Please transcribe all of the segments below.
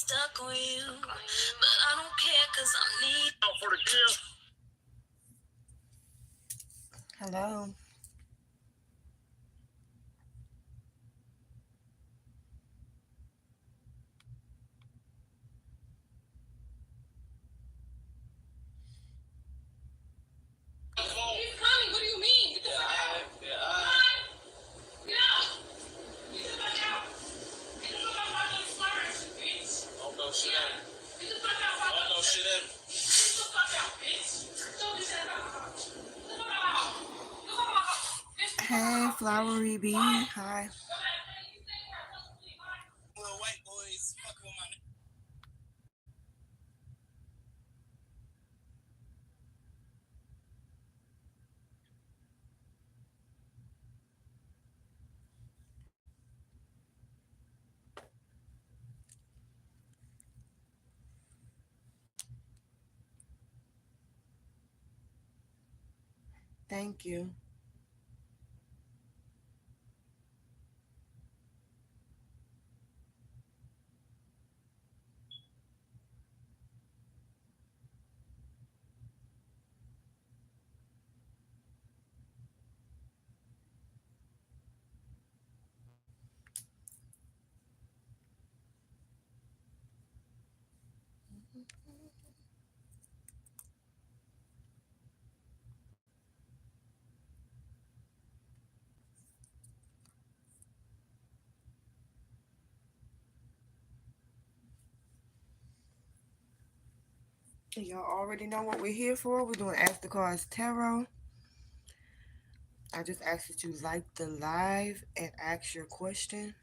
stuck on you, but I don't care cause I need for the kill. Hello. What do you mean? Get the fuck out. Get out. Get the fuck out. Get the fuck out. I'm slurs, bitch. Oh, no shit in. Get the fuck out. Oh, no shit in. Get the fuck out, bitch. Don't do that. Get the fuck out. Get the fuck out. Hey, Flowery B. Hi. Little white boys fucking with my. Thank you. Y'all already know what we're here for. We're doing Ask the Cards Tarot. I just asked that you like the live and ask your question.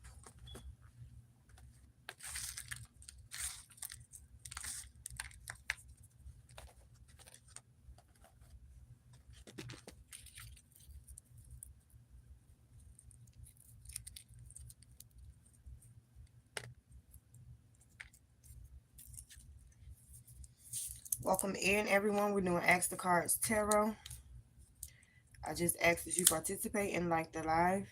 Welcome in, everyone. We're doing Ask the Cards Tarot. I just asked that you participate and like the live.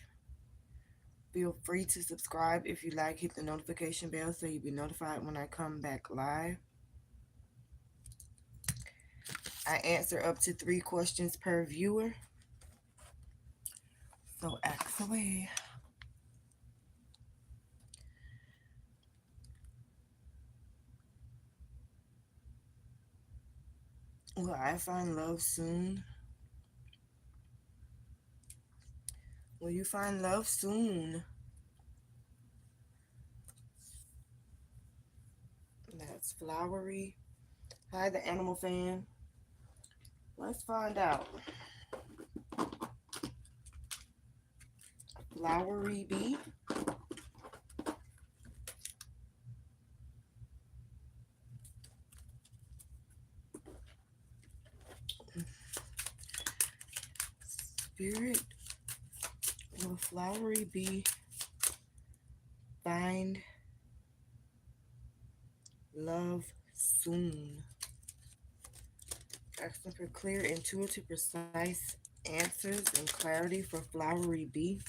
Feel free to subscribe if you like. Hit the notification bell so you'll be notified when I come back live. I answer up to 3 questions per viewer. So ask away. Will I find love soon? Will you find love soon? That's Flowery. Hi, the animal fan. Let's find out. Flowery B. Spirit, will Flowery B find love soon? Asking for clear, intuitive, precise answers and clarity for Flowery B.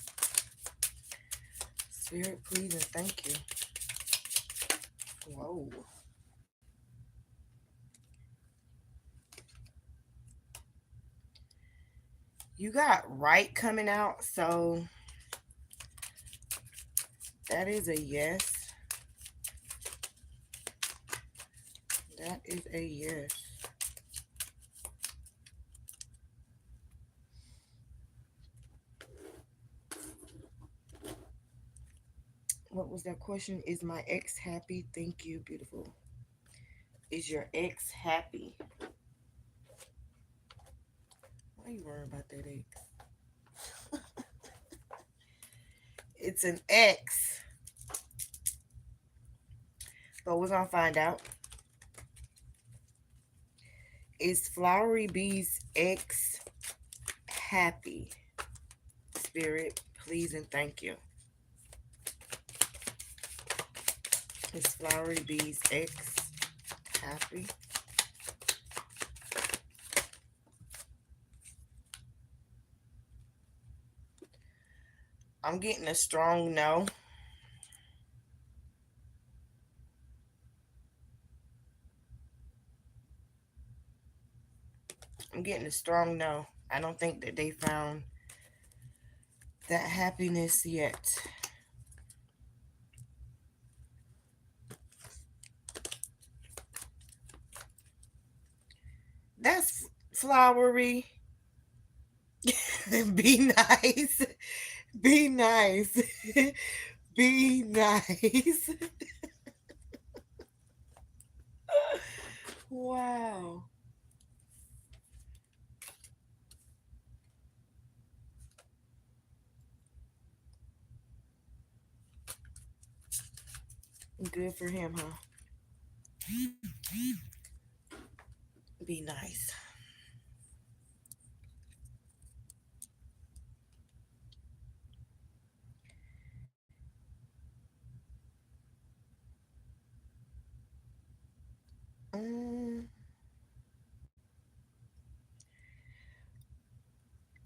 Spirit, please and thank you. Whoa. You got right coming out, so that is a yes. That is a yes. What was that question? Is my ex happy? Thank you, beautiful. Is your ex happy? Why are you worried about that ex? It's an ex. But we're going to find out. Is Flowery B's ex happy? Spirit, please and thank you. Is Flowery B's ex happy? I'm getting a strong no. getting a strong no. I don't think that they found that happiness yet. That's flowery. Be nice. Be nice. Be nice. Wow. Good for him, huh? Be nice. Mm,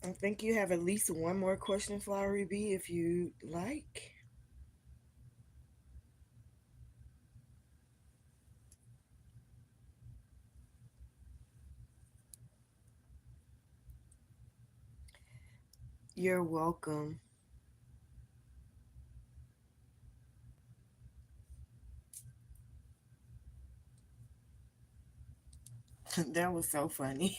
I think you have at least one more question, Flowery B, if you like. You're welcome. That was so funny.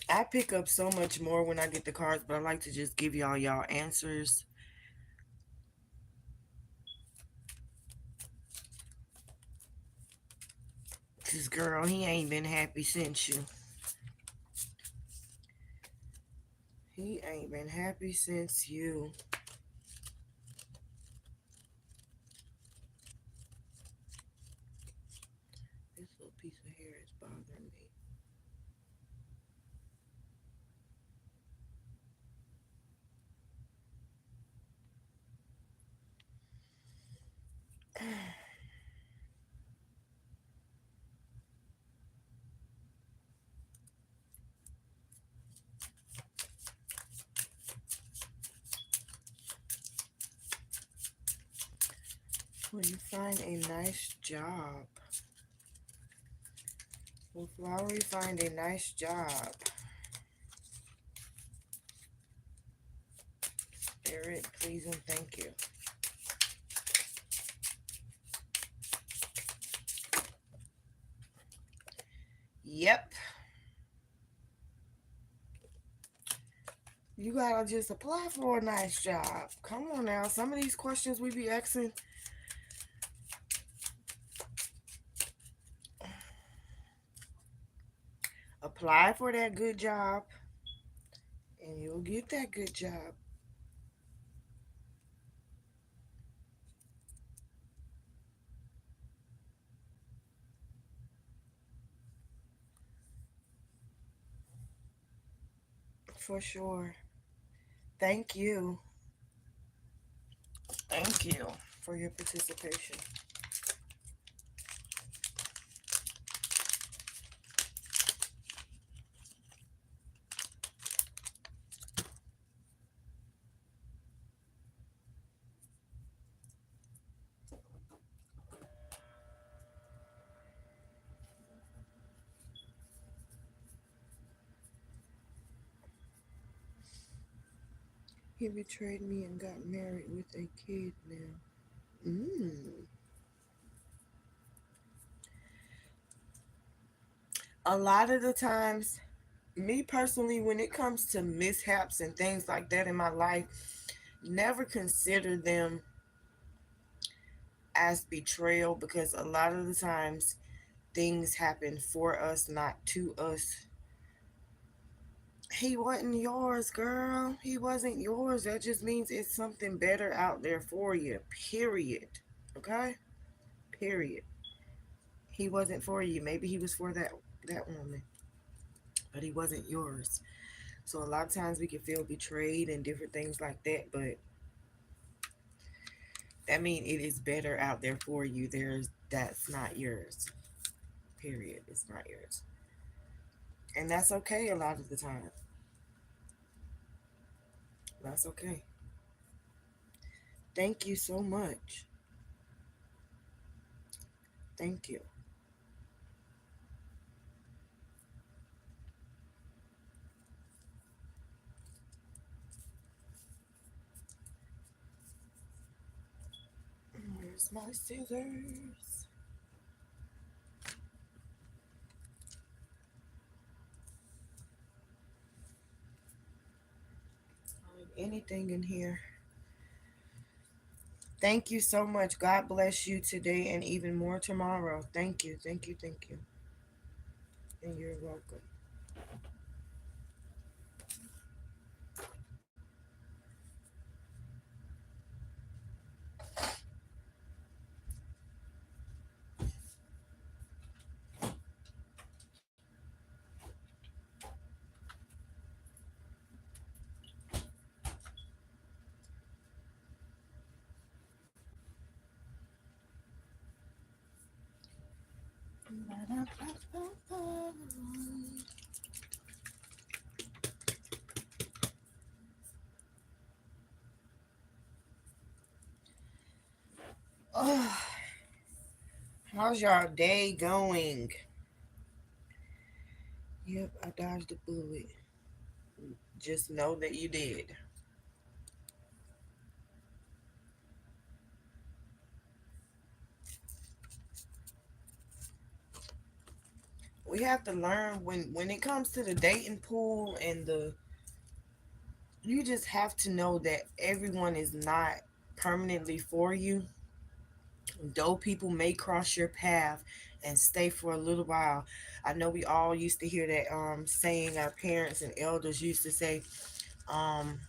I pick up so much more when I get the cards, but I like to just give y'all answers. Cause girl, he ain't been happy since you. He ain't been happy since you. This little piece of hair is bothering me. Will you find a nice job? Will Flowery find a nice job? Spirit, please and thank you. Yep. You gotta just apply for a nice job. Come on now. Some of these questions we be asking. Apply for that good job and you'll get that good job. For sure. Thank you. Thank you for your participation. He betrayed me and got married with a kid now. A lot of the times, me personally, when it comes to mishaps and things like that in my life, never consider them as betrayal because a lot of the times things happen for us, not to us. He wasn't yours, girl. He wasn't yours. That just means it's something better out there for you. Period. Okay? Period. He wasn't for you. Maybe he was for that woman, but he wasn't yours. So a lot of times we can feel betrayed and different things like that, but that means it is better out there for you. That's not yours. Period. It's not yours. And that's okay a lot of the time. That's okay. Thank you so much. Thank you. Where's my scissors? Anything in here? Thank you so much. God bless you today and even more tomorrow. Thank you. Thank you. Thank you. And you're welcome. Oh, how's your day going? Yep, I dodged a bullet. Just know that you did. We have to learn when it comes to the dating pool and the you just have to know that everyone is not permanently for you. Though people may cross your path and stay for a little while. I know we all used to hear that saying our parents and elders used to say, um,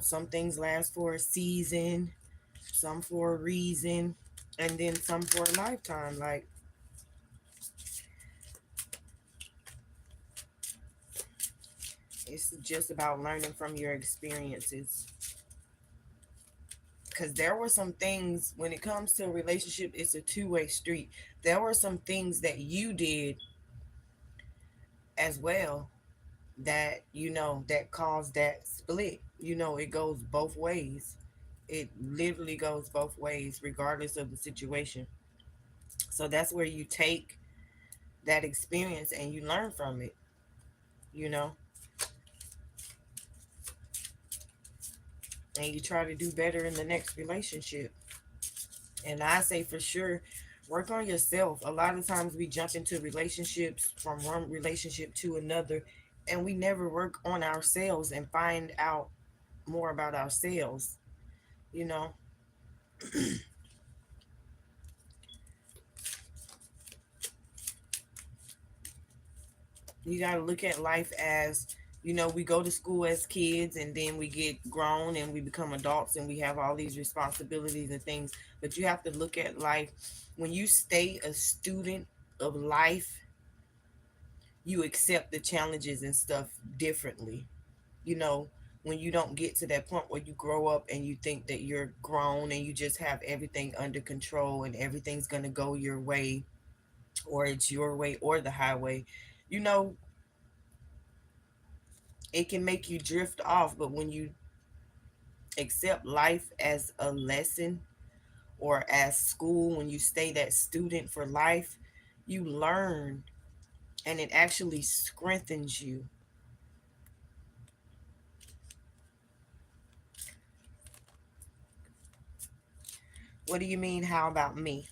some things last for a season, some for a reason, and then some for a lifetime. Like it's just about learning from your experiences. Because there were some things when it comes to a relationship, it's a two-way street. There were some things that you did as well that that caused that split. It goes both ways. It literally goes both ways regardless of the situation. So that's where you take that experience and you learn from it, you know and you try to do better in the next relationship. And I say for sure, work on yourself. A lot of times we jump into relationships from one relationship to another, and we never work on ourselves and find out more about ourselves. You know, you got to look at life as, we go to school as kids and then we get grown and we become adults and we have all these responsibilities and things. But you have to look at life when you stay a student of life, you accept the challenges and stuff differently. You know, when you don't get to that point where you grow up and you think that you're grown and you just have everything under control and everything's going to go your way, or it's your way or the highway, you know, it can make you drift off. But when you accept life as a lesson or as school, when you stay that student for life, you learn and it actually strengthens you. What do you mean, how about me?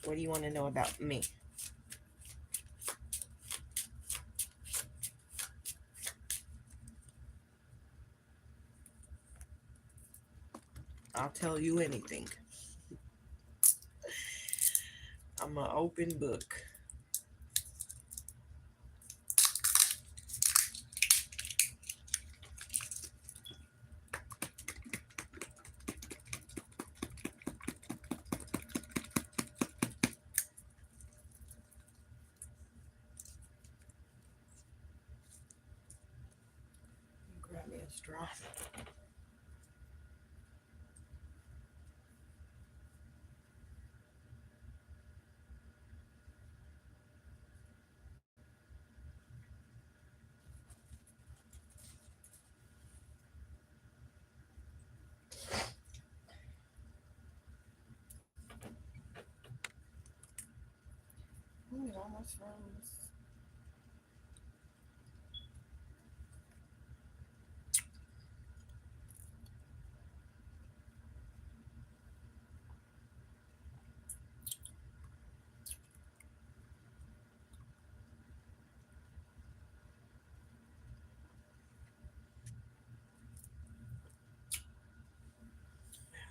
What do you want to know about me? I'll tell you anything. I'm an open book. Grab me a straw. it almost froze.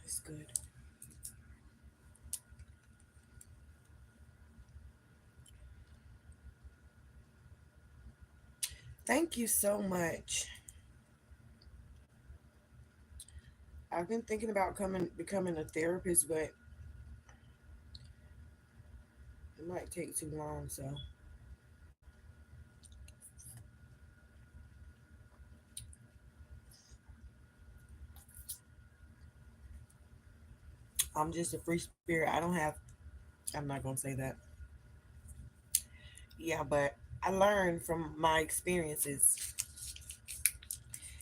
It's good. Thank you so much. I've been thinking about becoming a therapist, but it might take too long, so I'm just a free spirit. I don't have I'm not gonna say that. Yeah, but I learned from my experiences.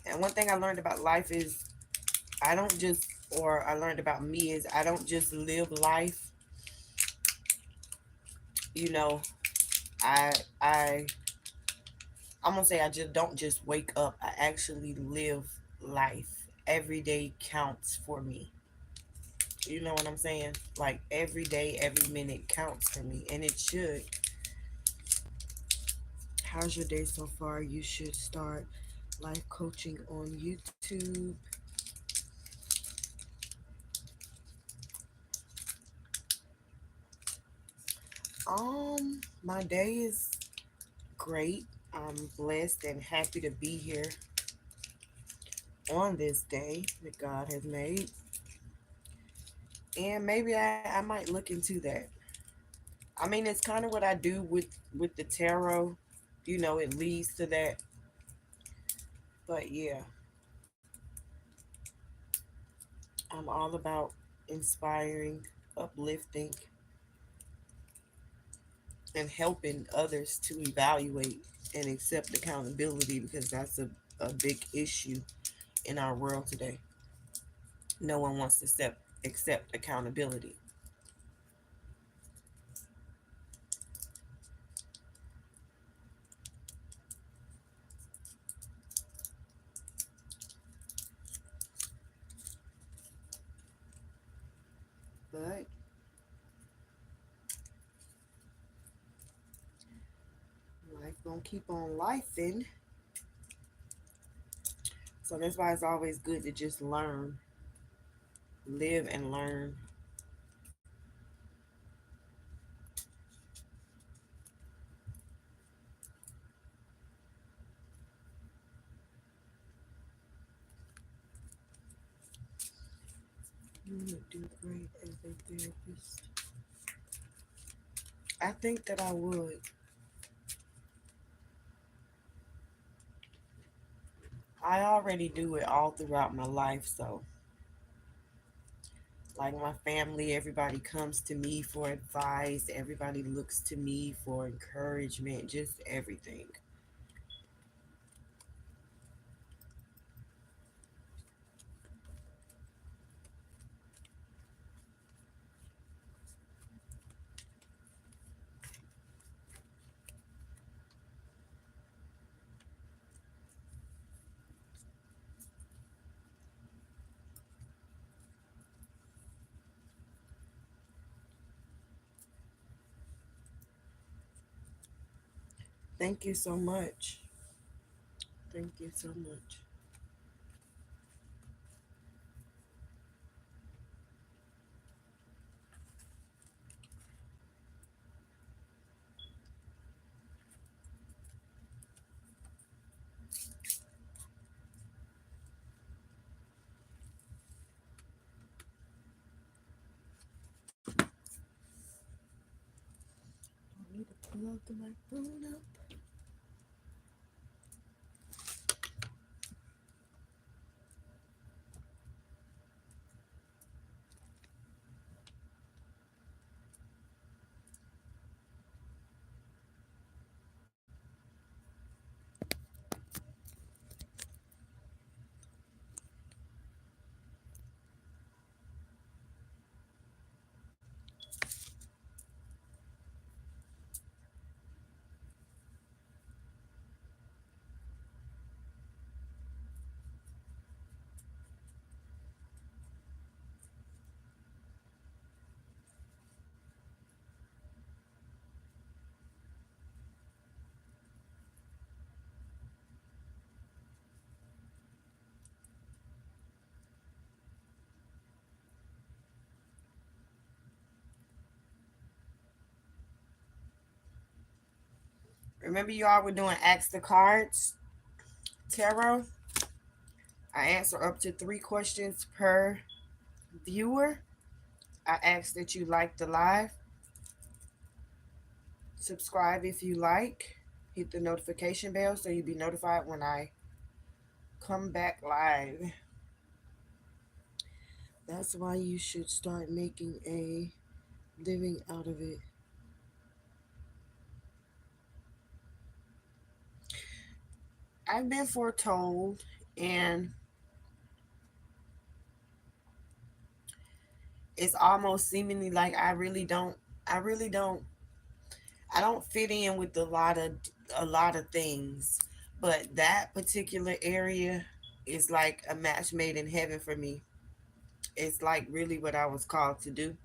And one thing I learned about life is I don't just or I learned about me is I don't just live life, you know, I I I'm gonna say I just don't just wake up. I actually live life. Every day counts for me. You know what I'm saying? Like every day, every minute counts for me, and it should. How's your day so far? You should start life coaching on YouTube. My day is great. I'm blessed and happy to be here on this day that God has made. And maybe I might look into that. I mean, it's kind of what I do with the tarot. You know, it leads to that. But yeah, I'm all about inspiring, uplifting, and helping others to evaluate and accept accountability because that's a big issue in our world today. No one wants to accept accountability. But life gonna keep on lifing. So that's why it's always good to just learn, live and learn. You would do great as a therapist. I think that I would. I already do it all throughout my life, so like my family, everybody comes to me for advice, everybody looks to me for encouragement, just everything. Thank you so much. Thank you so much. I need to plug my phone up. Remember, you all were doing Ask the Cards Tarot. I answer up to 3 questions per viewer. I ask that you like the live, subscribe if you like, hit the notification bell so you'll be notified when I come back live. That's why you should start making a living out of it. I've been foretold, and it's almost seemingly like I don't fit in with a lot of things, but that particular area is like a match made in heaven for me. It's like really what I was called to do.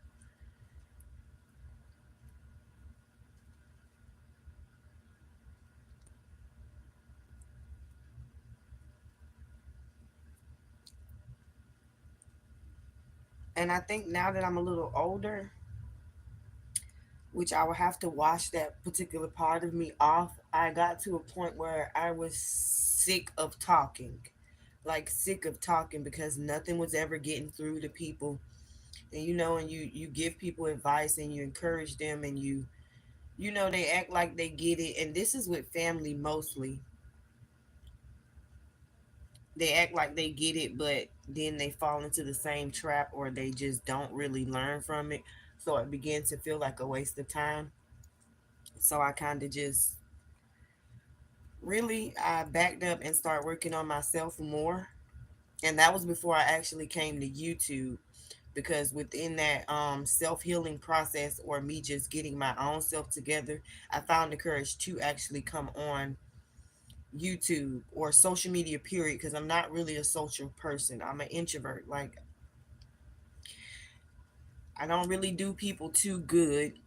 And I think now that I'm a little older, which I will have to wash that particular part of me off, I got to a point where I was sick of talking. Like sick of talking because nothing was ever getting through to people. And and you give people advice and you encourage them, and they act like they get it. And this is with family mostly. They act like they get it, but then they fall into the same trap, or they just don't really learn from it. So it begins to feel like a waste of time. So I kind of just really I backed up and started working on myself more. And that was before I actually came to YouTube, because within that self-healing process, or me just getting my own self together, I found the courage to actually come on YouTube or social media period, because I'm not really a social person. I'm an introvert. Like, I don't really do people too good,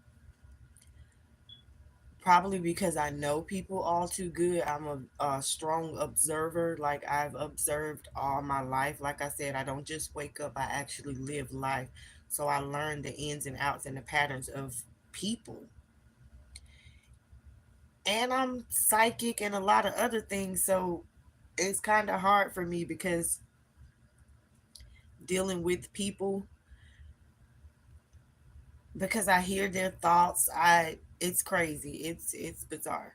probably because I know people all too good. I'm a strong observer. Like, I've observed all my life. Like I said, I don't just wake up, I actually live life. So I learn the ins and outs and the patterns of people. And I'm psychic and a lot of other things. So it's kind of hard for me, because dealing with people, because I hear their thoughts, it's crazy. It's bizarre.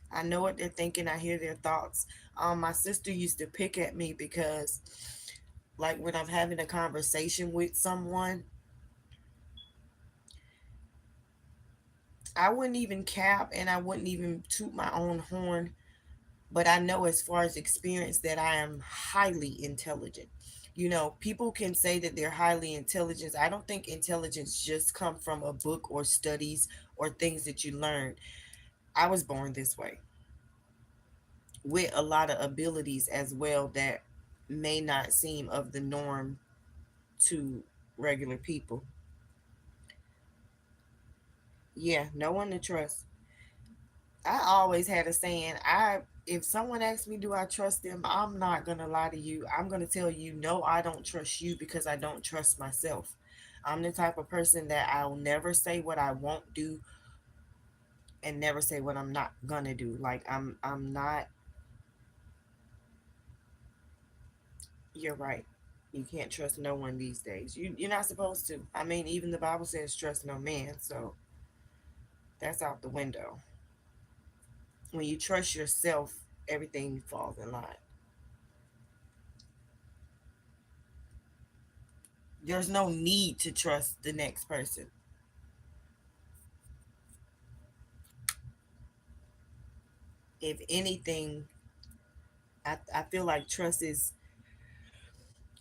I know what they're thinking. I hear their thoughts. My sister used to pick at me because, like, when I'm having a conversation with someone, I wouldn't even cap and I wouldn't even toot my own horn. But I know, as far as experience, that I am highly intelligent. People can say that they're highly intelligent. I don't think intelligence just come from a book or studies or things that you learn. I was born this way, with a lot of abilities as well that may not seem of the norm to regular people. Yeah, no one to trust. I always had a saying, if someone asks me do I trust them, I'm not gonna lie to you. I'm gonna tell you no, I don't trust you, because I don't trust myself. I'm the type of person that I'll never say what I won't do and never say what I'm not gonna do. Like, I'm not. You're right. You can't trust no one these days. You're not supposed to. I mean, even the Bible says trust no man. So that's out the window. When you trust yourself, everything falls in line. There's no need to trust the next person. If anything, I feel like trust is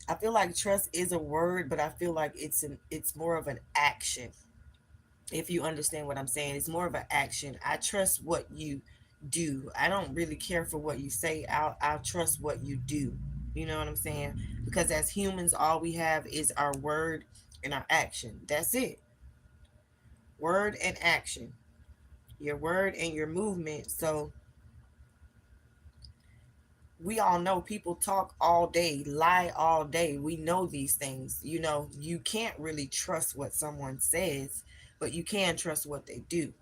a word, but I feel like it's more of an action. If you understand what I'm saying, it's more of an action. I trust what you do. I don't really care for what you say. I'll trust what you do. You know what I'm saying? Because as humans, all we have is our word and our action. That's it. Word and action. Your word and your movement. So we all know people talk all day, lie all day. We know these things. You can't really trust what someone says, but you can trust what they do.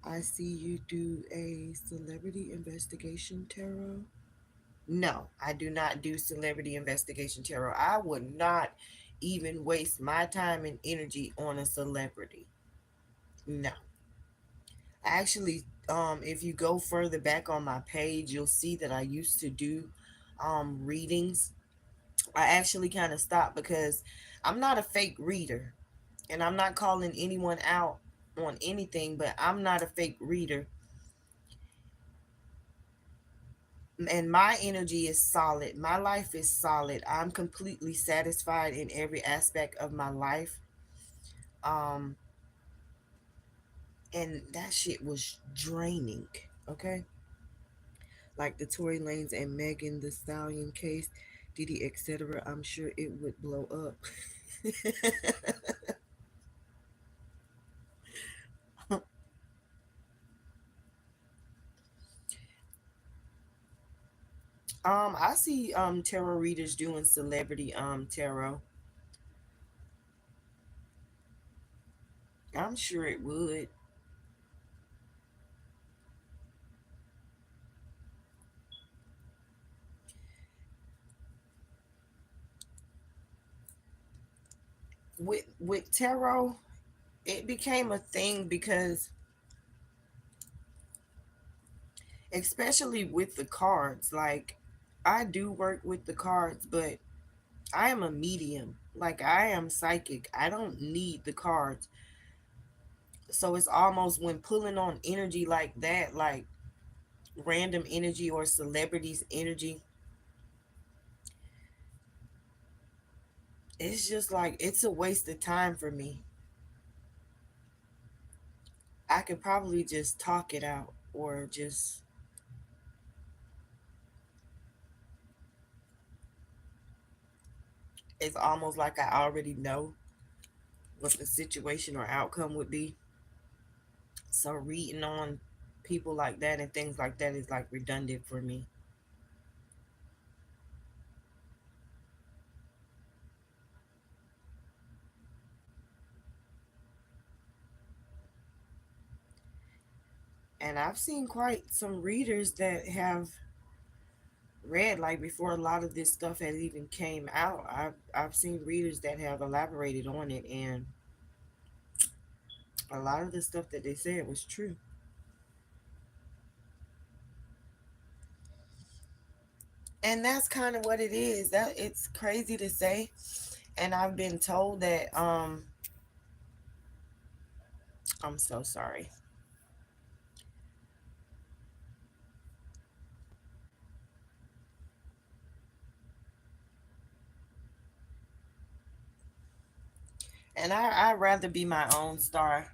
I see you do a celebrity investigation tarot. No, I do not do celebrity investigation tarot. I would not even waste my time and energy on a celebrity. No. Actually, if you go further back on my page, you'll see that I used to do readings. I actually kind of stopped because I'm not a fake reader, and I'm not calling anyone out on anything, but I'm not a fake reader, and my energy is solid. My life is solid. I'm completely satisfied in every aspect of my life. Um, and that shit was draining. Okay, like the Tory Lanez and Megan the Stallion case, Diddy, etc. I'm sure it would blow up. I see tarot readers doing celebrity tarot. I'm sure it would. With tarot, it became a thing because, especially with the cards, like I do work with the cards, but I am a medium. Like I am psychic. I don't need the cards. So it's almost when pulling on energy like that, like random energy or celebrities energy, it's just like it's a waste of time for me. I could probably just talk it out, or just, it's almost like I already know what the situation or outcome would be. So reading on people like that and things like that is like redundant for me. And I've seen quite some readers that have read, like before a lot of this stuff has even came out. I've seen readers that have elaborated on it, and a lot of the stuff that they said was true. And that's kind of what it is. That it's crazy to say, and I've been told that I'm so sorry. And I'd rather be my own star.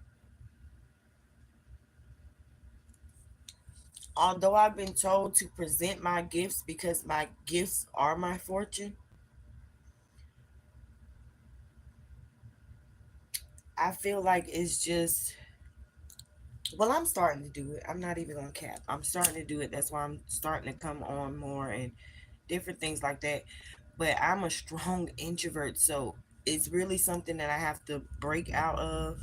Although I've been told to present my gifts because my gifts are my fortune, I feel like it's just, well, I'm starting to do it. I'm not even gonna cap. I'm starting to do it. That's why I'm starting to come on more and different things like that. But I'm a strong introvert, so it's really something that I have to break out of.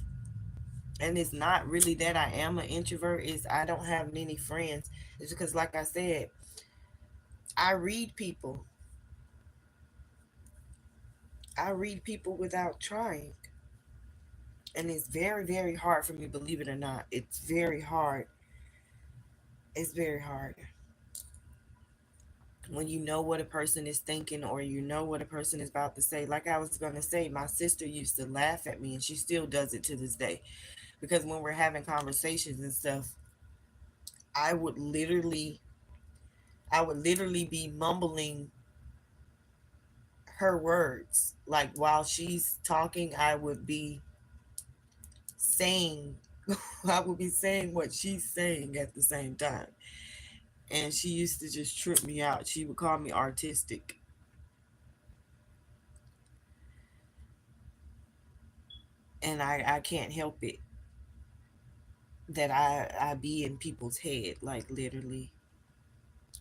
And it's not really that I am an introvert, is I don't have many friends. It's because, like I said, I read people. I read people without trying. And it's very, very hard for me, believe it or not. It's very hard. It's very hard. When you know what a person is thinking, or you know what a person is about to say. Like I was going to say, my sister used to laugh at me, and she still does it to this day. Because when we're having conversations and stuff, I would literally, I would literally be mumbling her words. Like while she's talking, I would be saying, I would be saying what she's saying at the same time. And she used to just trip me out. She would call me artistic. And I can't help it that I be in people's head, like literally.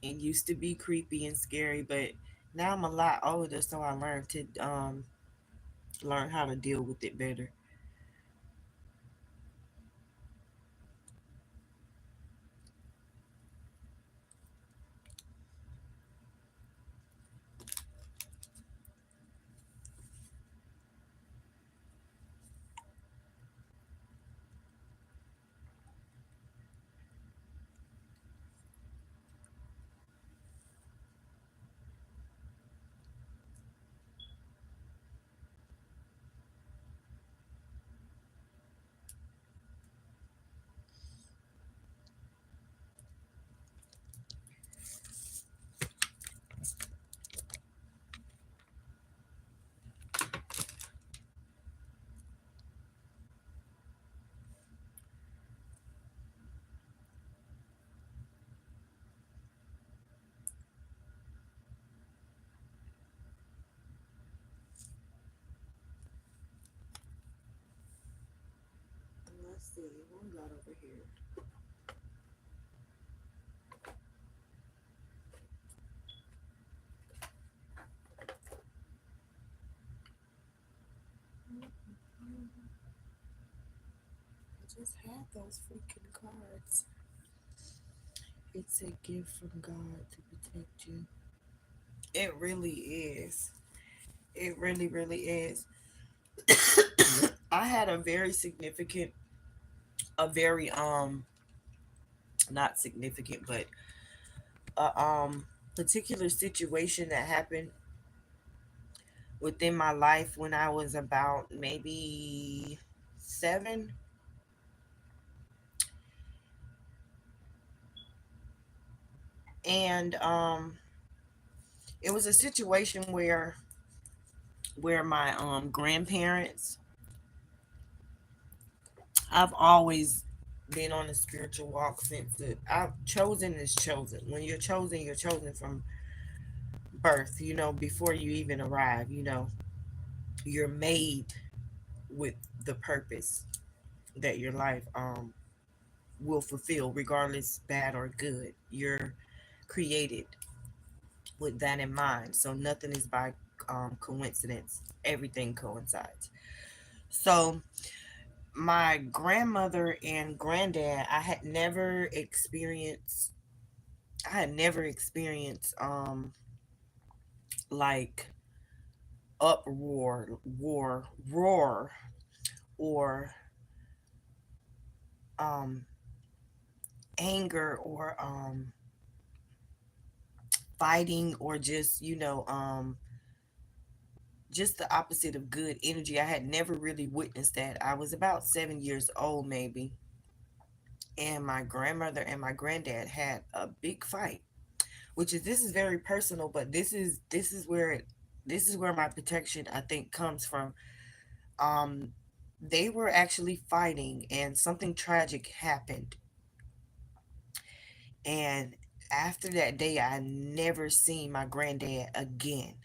It used to be creepy and scary, but now I'm a lot older, so I learned to learn how to deal with it better. Let's see what we got over here. I just had those freaking cards. It's a gift from God to protect you. It really is. It really, really is. I had a very significant, a very not significant, but a particular situation that happened within my life when I was about maybe 7. And it was a situation where my grandparents, I've always been on a spiritual walk since I've chosen is chosen. When you're chosen from birth, before you even arrive, you're made with the purpose that your life will fulfill, regardless bad or good. You're created with that in mind. So nothing is by coincidence. Everything coincides. So my grandmother and granddad, I had never experienced like uproar, roar, or um anger, or fighting, or just the opposite of good energy. I had never really witnessed that. I was about 7 years old, maybe, and my grandmother and my granddad had a big fight. Which is this is very personal, but this is where my protection, I think, comes from. Um, they were actually fighting, and something tragic happened. And after that day, I never seen my granddad again.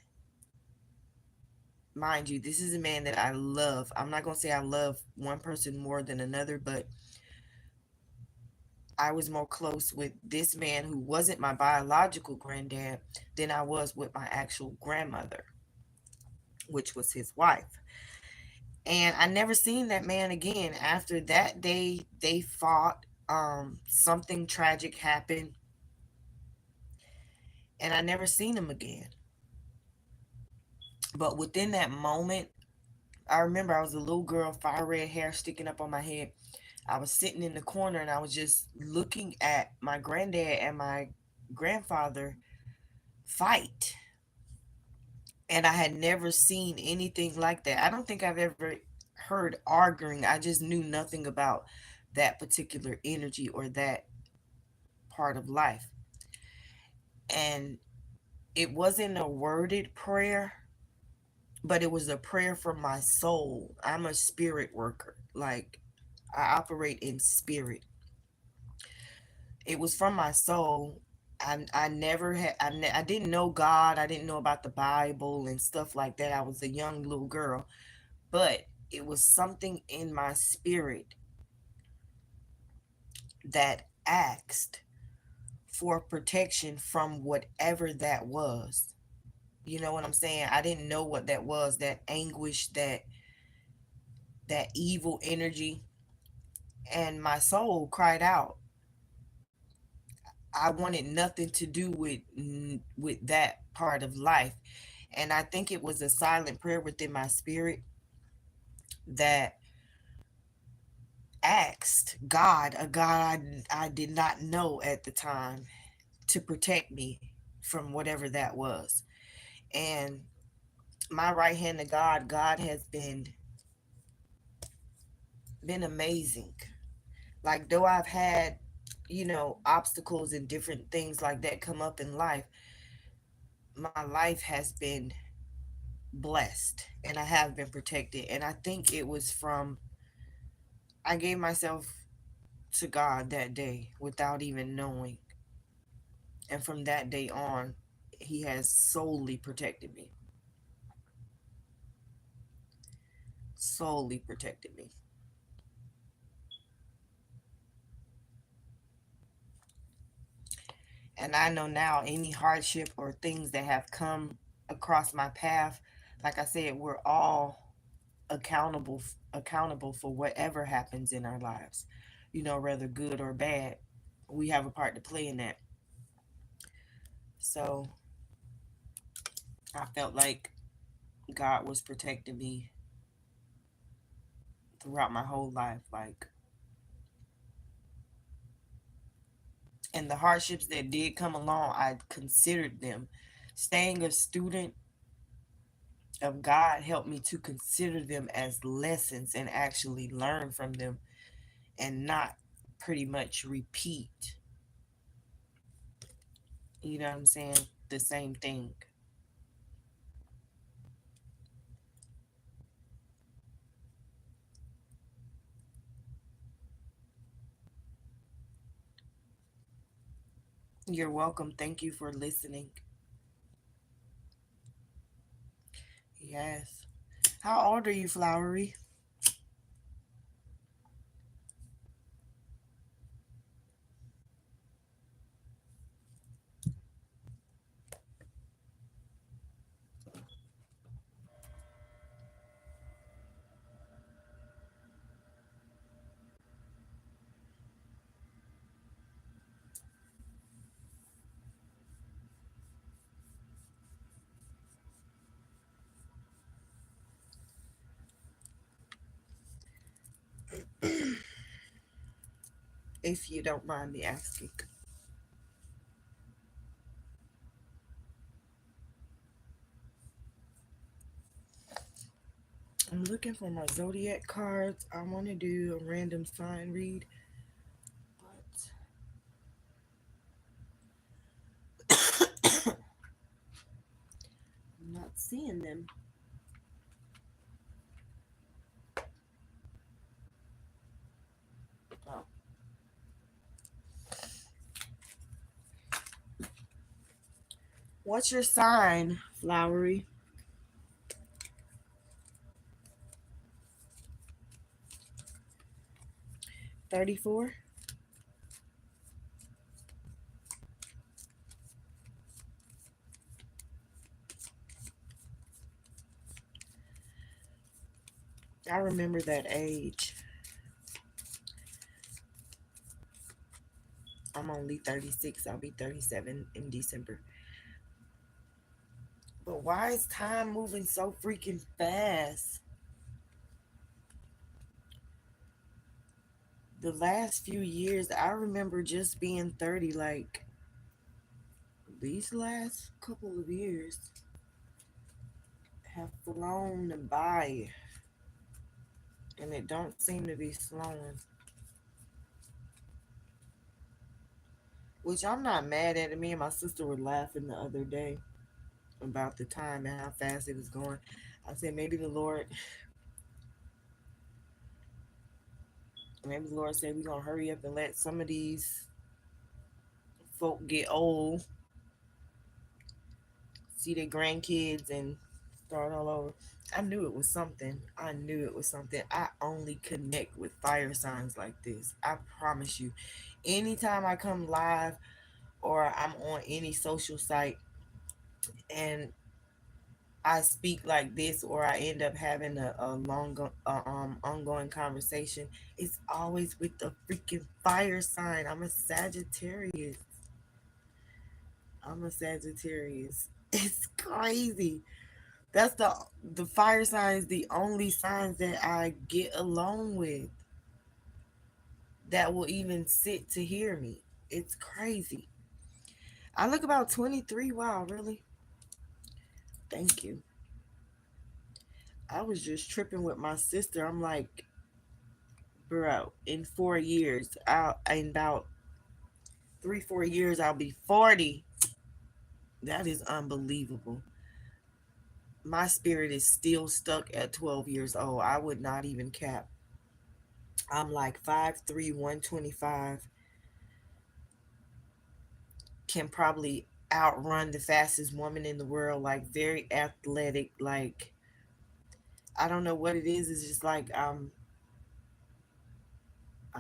Mind you, this is a man that I love. I'm not gonna say I love one person more than another, but I was more close with this man who wasn't my biological granddad than I was with my actual grandmother, which was his wife. And I never seen that man again. After that day, they fought. Something tragic happened, and I never seen him again. But within that moment, I remember I was a little girl, fire red hair sticking up on my head. I was sitting in the corner, and I was just looking at my granddad and my grandfather fight. And I had never seen anything like that. I don't think I've ever heard arguing. I just knew nothing about that particular energy or that part of life. And it wasn't a worded prayer, but it was a prayer from my soul. I'm a spirit worker. Like, I operate in spirit. It was from my soul. I never had, I didn't know God. I didn't know about the Bible and stuff like that. I was a young little girl, but it was something in my spirit that asked for protection from whatever that was. You know what I'm saying? I didn't know what that was, that anguish, that evil energy. And my soul cried out. I wanted nothing to do with that part of life. And I think it was a silent prayer within my spirit that asked God, a God I did not know at the time, to protect me from whatever that was. And my right hand to God, God has been amazing. Like, though I've had, obstacles and different things like that come up in life, my life has been blessed, and I have been protected. And I think it was from, I gave myself to God that day without even knowing. And from that day on, He has solely protected me. Solely protected me. And I know now any hardship or things that have come across my path, like I said, we're all accountable for whatever happens in our lives. Whether good or bad, we have a part to play in that. So I felt like God was protecting me throughout my whole life. Like, and the hardships that did come along, I considered them. Staying a student of God helped me to consider them as lessons and actually learn from them and not pretty much repeat, you know what I'm saying, the same thing. You're welcome. Thank you for listening. Yes. How old are you, Flowery? If you don't mind me asking. I'm looking for my zodiac cards. I want to do a random sign read, but I'm not seeing them. Oh. What's your sign, Flowery? 34? I remember that age. I'm only 36. I'll be 37 in December. But why is time moving so freaking fast? The last few years, I remember just being 30, like these last couple of years have flown by, and it don't seem to be slowing. Which I'm not mad at it. Me and my sister were laughing the other day about the time and how fast it was going. I said maybe the Lord said we're gonna hurry up and let some of these folk get old, see their grandkids, and start all over. I knew it was something. I knew it was something. I only connect with fire signs like this. I promise you. Anytime I come live or I'm on any social site and I speak like this or I end up having a long ongoing conversation, it's always with the freaking fire sign. I'm a Sagittarius. I'm a Sagittarius. It's crazy. That's the fire sign is the only signs that I get along with that will even sit to hear me. It's crazy. I look about 23. Wow, really? Thank you. I was just tripping with my sister. I'm like, bro, in 4 years, in about 3, 4 years, I'll be 40. That is unbelievable. My spirit is still stuck at 12 years old. I would not even cap. I'm like 5'3", 125, can probably outrun the fastest woman in the world, like very athletic, like I don't know what it is. It's just like I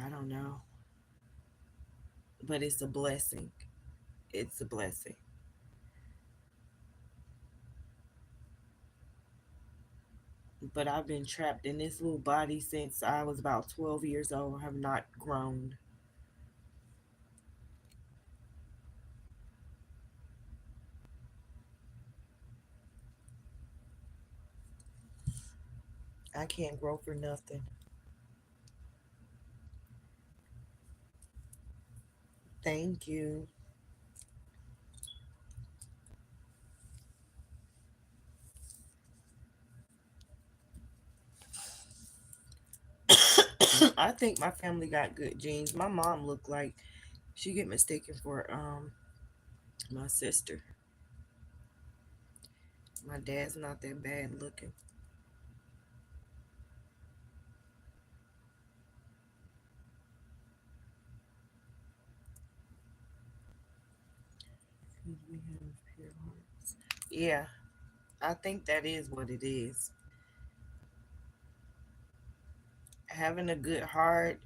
don't know, but it's a blessing. It's a blessing. But I've been trapped in this little body since I was about 12 years old. I have not grown. I can't grow for nothing. Thank you. I think my family got good genes. My mom looked like she get mistaken for my sister. My dad's not that bad looking. We have pure hearts. Yeah, I think that is what it is. Having a good heart,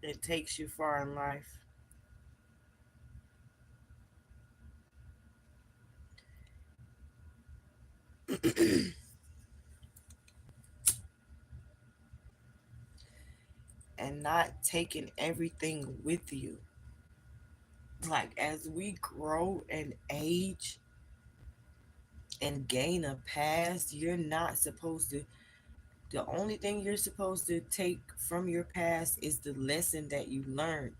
it takes you far in life. And not taking everything with you. Like as we grow and age and gain a past, you're not supposed to. The only thing you're supposed to take from your past is the lesson that you learned.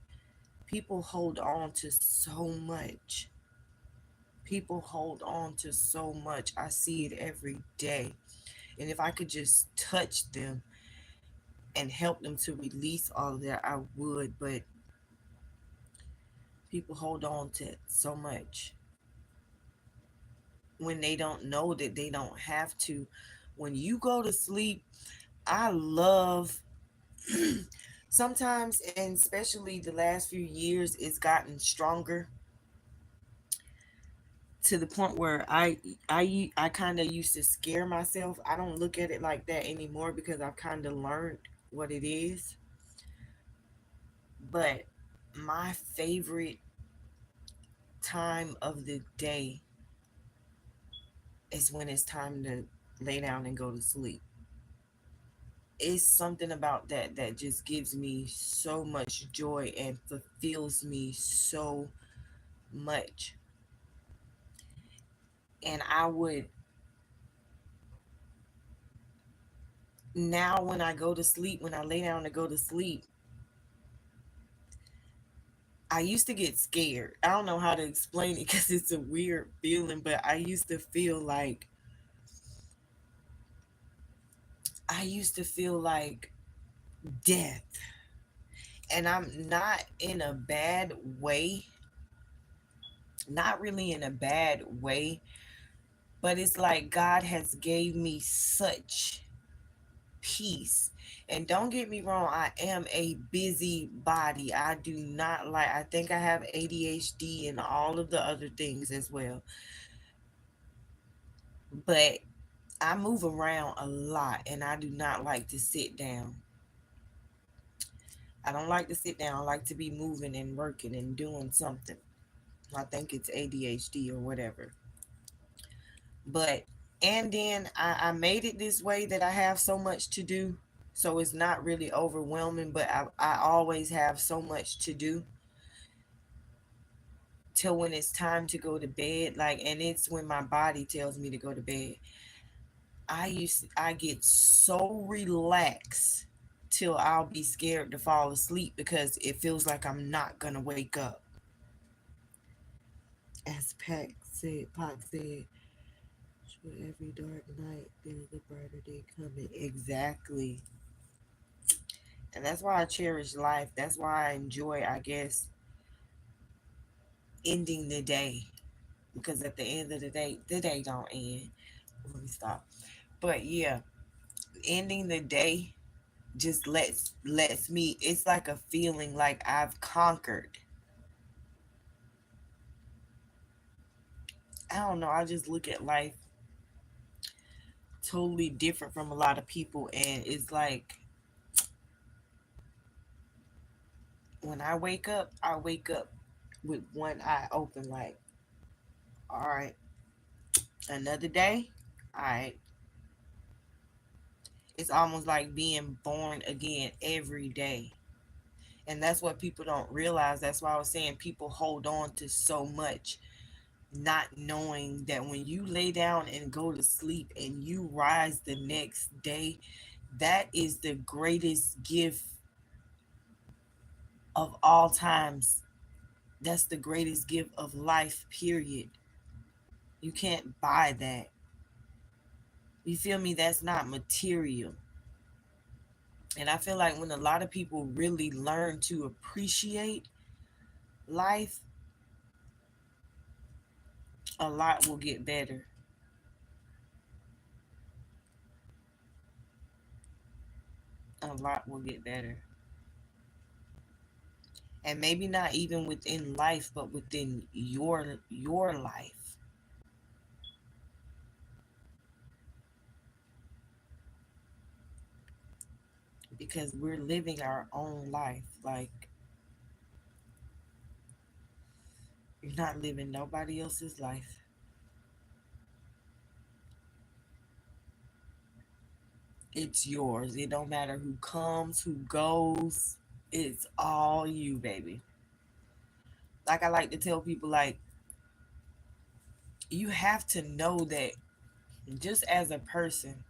People hold on to so much. People hold on to so much. I see it every day. And if I could just touch them and help them to release all of that, I would. But people hold on to so much when they don't know that they don't have to. When you go to sleep, I love sometimes, and especially the last few years, it's gotten stronger to the point where I kind of used to scare myself. I don't look at it like that anymore because I've kind of learned what it is. But my favorite time of the day is when it's time to lay down and go to sleep. It's something about that that just gives me so much joy and fulfills me so much. And I would now when I go to sleep, when I lay down to go to sleep, I used to get scared. I don't know how to explain it because it's a weird feeling, but I used to feel like death. And I'm not in a bad way, not really in a bad way, but it's like God has gave me such peace. And don't get me wrong, I am a busy body. I do not like, I think I have ADHD and all of the other things as well. But I move around a lot and I do not like to sit down. I don't like to sit down. I like to be moving and working and doing something. I think it's ADHD or whatever. But, and then I made it this way that I have so much to do. So it's not really overwhelming, but I always have so much to do till when it's time to go to bed. Like, and it's when my body tells me to go to bed. I get so relaxed till I'll be scared to fall asleep because it feels like I'm not gonna wake up. As Pac said, for every dark night there's a brighter day coming. Exactly. And that's why I cherish life. That's why I enjoy, I guess, ending the day. Because at the end of the day don't end. Let me stop. But yeah, ending the day just lets me, it's like a feeling like I've conquered. I don't know, I just look at life totally different from a lot of people, and it's like When I wake up with one eye open, like, all right, another day. All right. It's almost like being born again every day. And that's what people don't realize. That's why I was saying people hold on to so much, not knowing that when you lay down and go to sleep and you rise the next day, that is the greatest gift of all times. That's the greatest gift of life, period. You can't buy that. You feel me? That's not material. And I feel like when a lot of people really learn to appreciate life, a lot will get better. A lot will get better. And maybe not even within life, but within your life. Because we're living our own life. Like, you're not living nobody else's life. It's yours. It don't matter who comes, who goes. It's all you, baby. Like I like to tell people, like, you have to know that just as a person,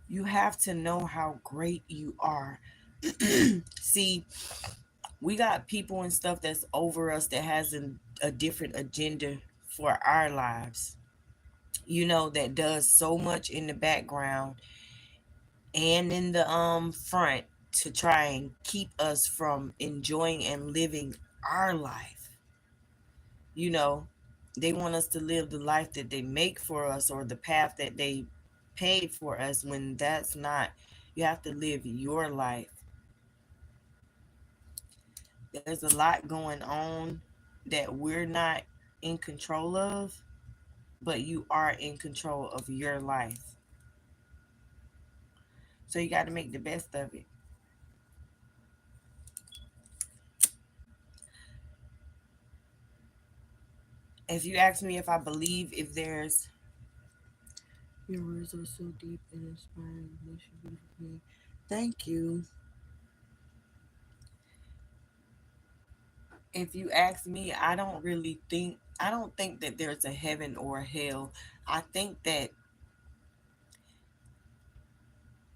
you have to know how great you are. See, we got people and stuff that's over us that has a different agenda for our lives. That does so much in the background and in the front to try and keep us from enjoying and living our life. You know, they want us to live the life that they make for us or the path that they paid for us when that's not. You have to live your life. There's a lot going on that we're not in control of, but you are in control of your life. So you got to make the best of it. If you ask me if I believe if there's your words are so deep and inspiring, makes you beautiful. Thank you. If you ask me, I don't think that there's a heaven or a hell. I think that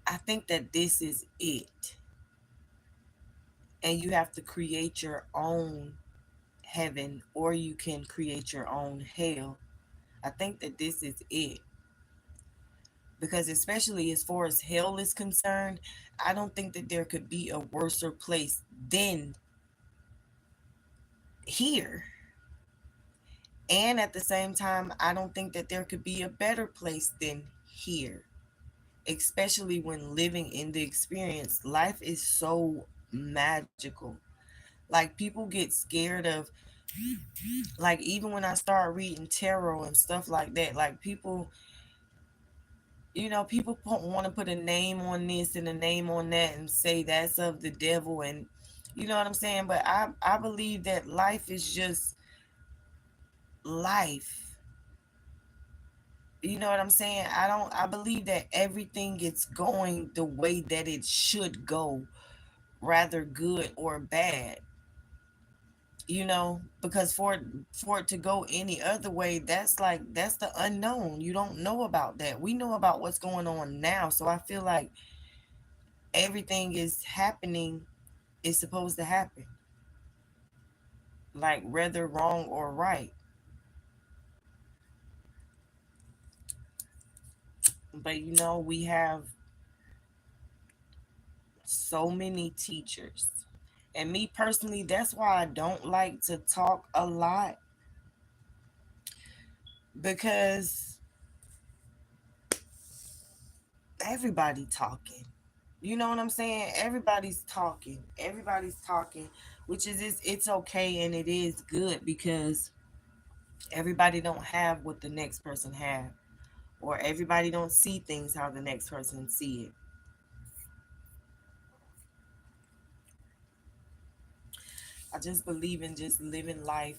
I think that this is it. And you have to create your own heaven or you can create your own hell. I think that this is it. Because especially as far as hell is concerned, I don't think that there could be a worser place than here. And at the same time, I don't think that there could be a better place than here, especially when living in the experience. Life is so magical. Like, people get scared of, like, even when I start reading tarot and stuff like that, like, people want to put a name on this and a name on that and say that's of the devil, and you know what I'm saying? But I believe that life is just life. You know what I'm saying? I believe that everything is going the way that it should go, rather good or bad. Because for it to go any other way, that's the unknown. You don't know about that. We know about what's going on now. So I feel like everything is happening is supposed to happen. Like, whether wrong or right. But we have so many teachers. And me personally, that's why I don't like to talk a lot, because everybody talking. You know what I'm saying? Everybody's talking, which is it's okay and it is good, because everybody don't have what the next person have, or everybody don't see things how the next person see it. I just believe in just living life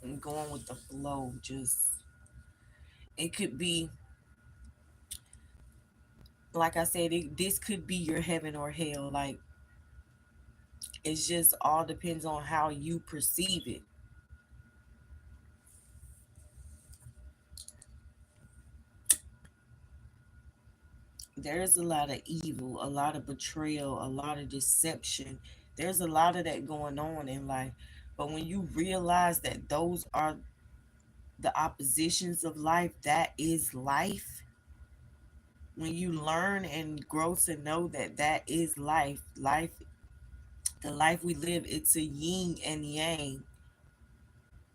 and going with the flow. Just, it could be, like I said, this could be your heaven or hell. Like, it's just all depends on how you perceive it. There's a lot of evil, a lot of betrayal, a lot of deception. There's a lot of that going on in life. But when you realize that those are the oppositions of life, that is life. When you learn and grow to know that that is life, the life we live, it's a yin and yang.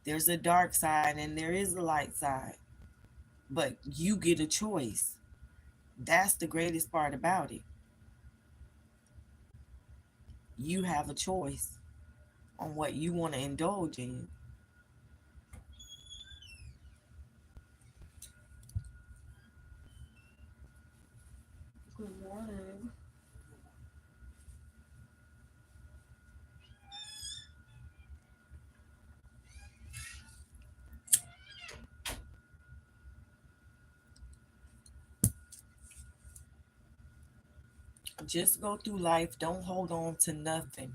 There's a dark side and there is a light side, but you get a choice. That's the greatest part about it. You have a choice on what you want to indulge in. Good morning. Just go through life. Don't hold on to nothing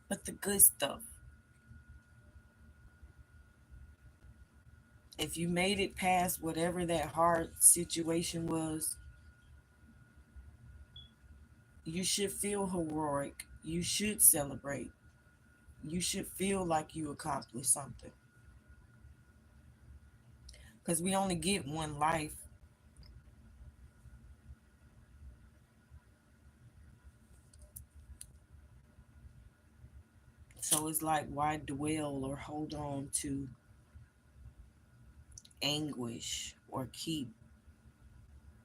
but the good stuff. If you made it past whatever that hard situation was, you should feel heroic. You should celebrate. You should feel like you accomplished something. Because we only get one life. So it's like, why dwell or hold on to anguish or keep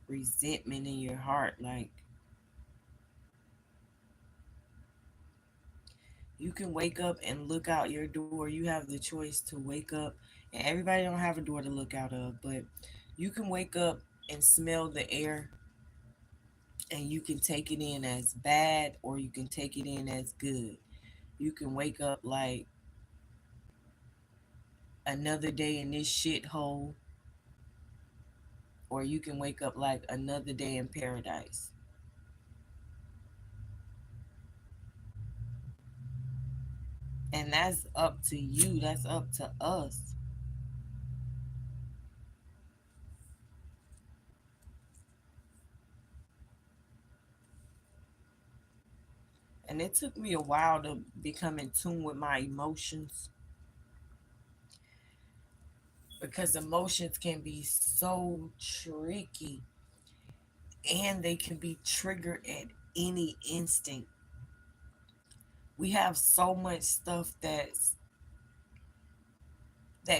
resentment in your heart? Like, you can wake up and look out your door. You have the choice to wake up, and everybody don't have a door to look out of, but you can wake up and smell the air, and you can take it in as bad or you can take it in as good. You can wake up like another day in this shithole, or you can wake up like another day in paradise. And that's up to you. That's up to us. And it took me a while to become in tune with my emotions, because emotions can be so tricky and they can be triggered at any instant. We have so much stuff that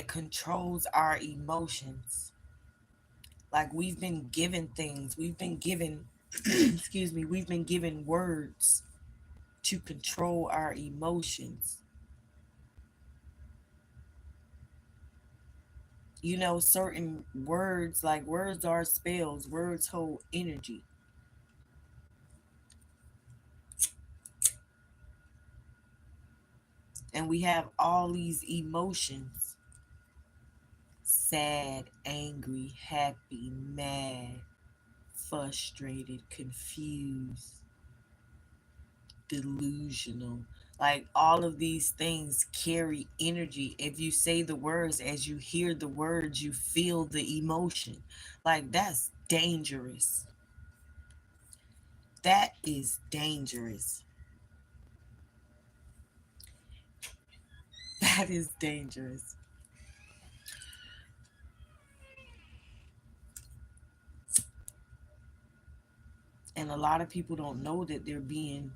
controls our emotions. Like, we've been given things, we've been given excuse me, we've been given words to control our emotions. You know, certain words, like words are spells, words hold energy. And we have all these emotions: sad, angry, happy, mad, frustrated, confused, delusional. Like, all of these things carry energy. If you say the words, as you hear the words, you feel the emotion. Like, that's dangerous. That is dangerous. That is dangerous. And a lot of people don't know that they're being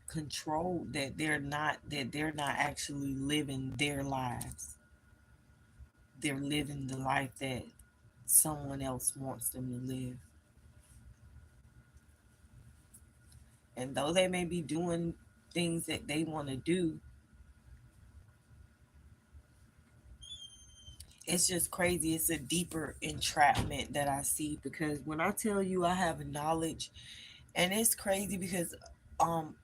controlled, that they're not actually living their lives. They're living the life that someone else wants them to live. And though they may be doing things that they want to do, it's just crazy. It's a deeper entrapment that I see, because when I tell you I have knowledge, and it's crazy because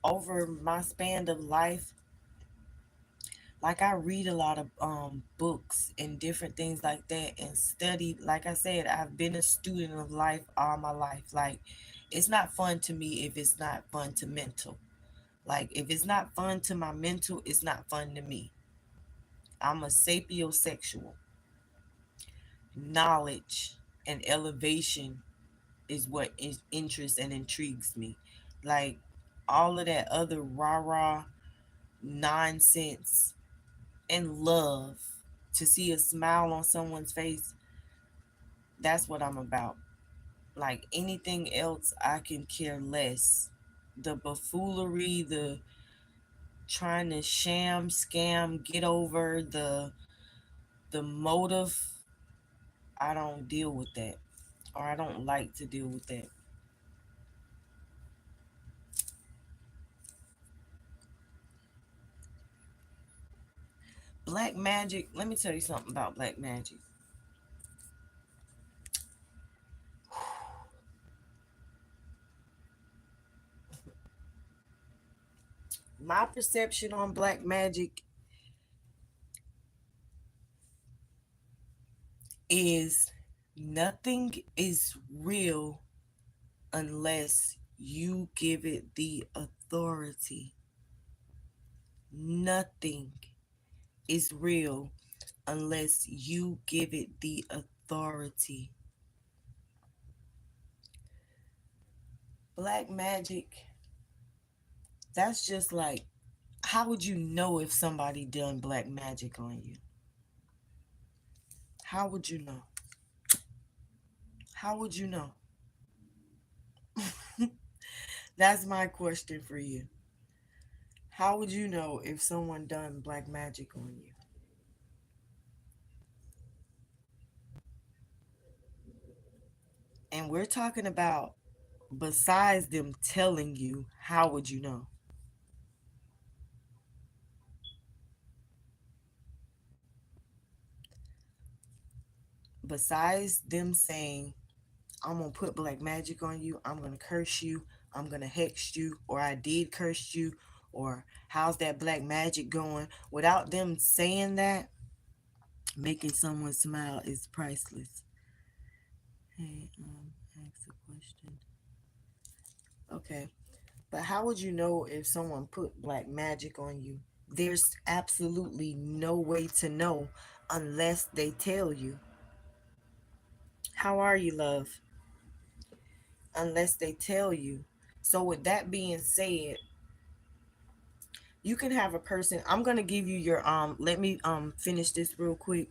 over my span of life, Like I read a lot of books and different things like that and study. Like I said, I've been a student of life all my life. Like it's not fun to me if it's not fun to mental. Like if it's not fun to my mental, it's not fun to me. I'm a sapiosexual. Knowledge and elevation is what interests and intrigues me. Like all of that other rah rah nonsense and love, to see a smile on someone's face, that's what I'm about. Like anything else, I can care less. The buffoonery, the trying to sham, scam, get over, the motive, I don't deal with that. Or I don't like to deal with that. Black magic, let me tell you something about black magic. My perception on black magic is nothing is real unless you give it the authority. Nothing is real unless you give it the authority. Black magic, that's just like, how would you know if somebody done black magic on you? How would you know? How would you know? That's my question for you. How would you know if someone done black magic on you? And we're talking about, besides them telling you, how would you know? Besides them saying, I'm gonna put black magic on you, I'm gonna curse you, I'm gonna hex you, or I did curse you, or how's that black magic going? Without them saying that, making someone smile is priceless. Hey, ask a question. Okay. But how would you know if someone put black magic on you? There's absolutely no way to know unless they tell you. How are you, love? Unless they tell you. So with that being said, you can have a person. I'm gonna give you your let me finish this real quick.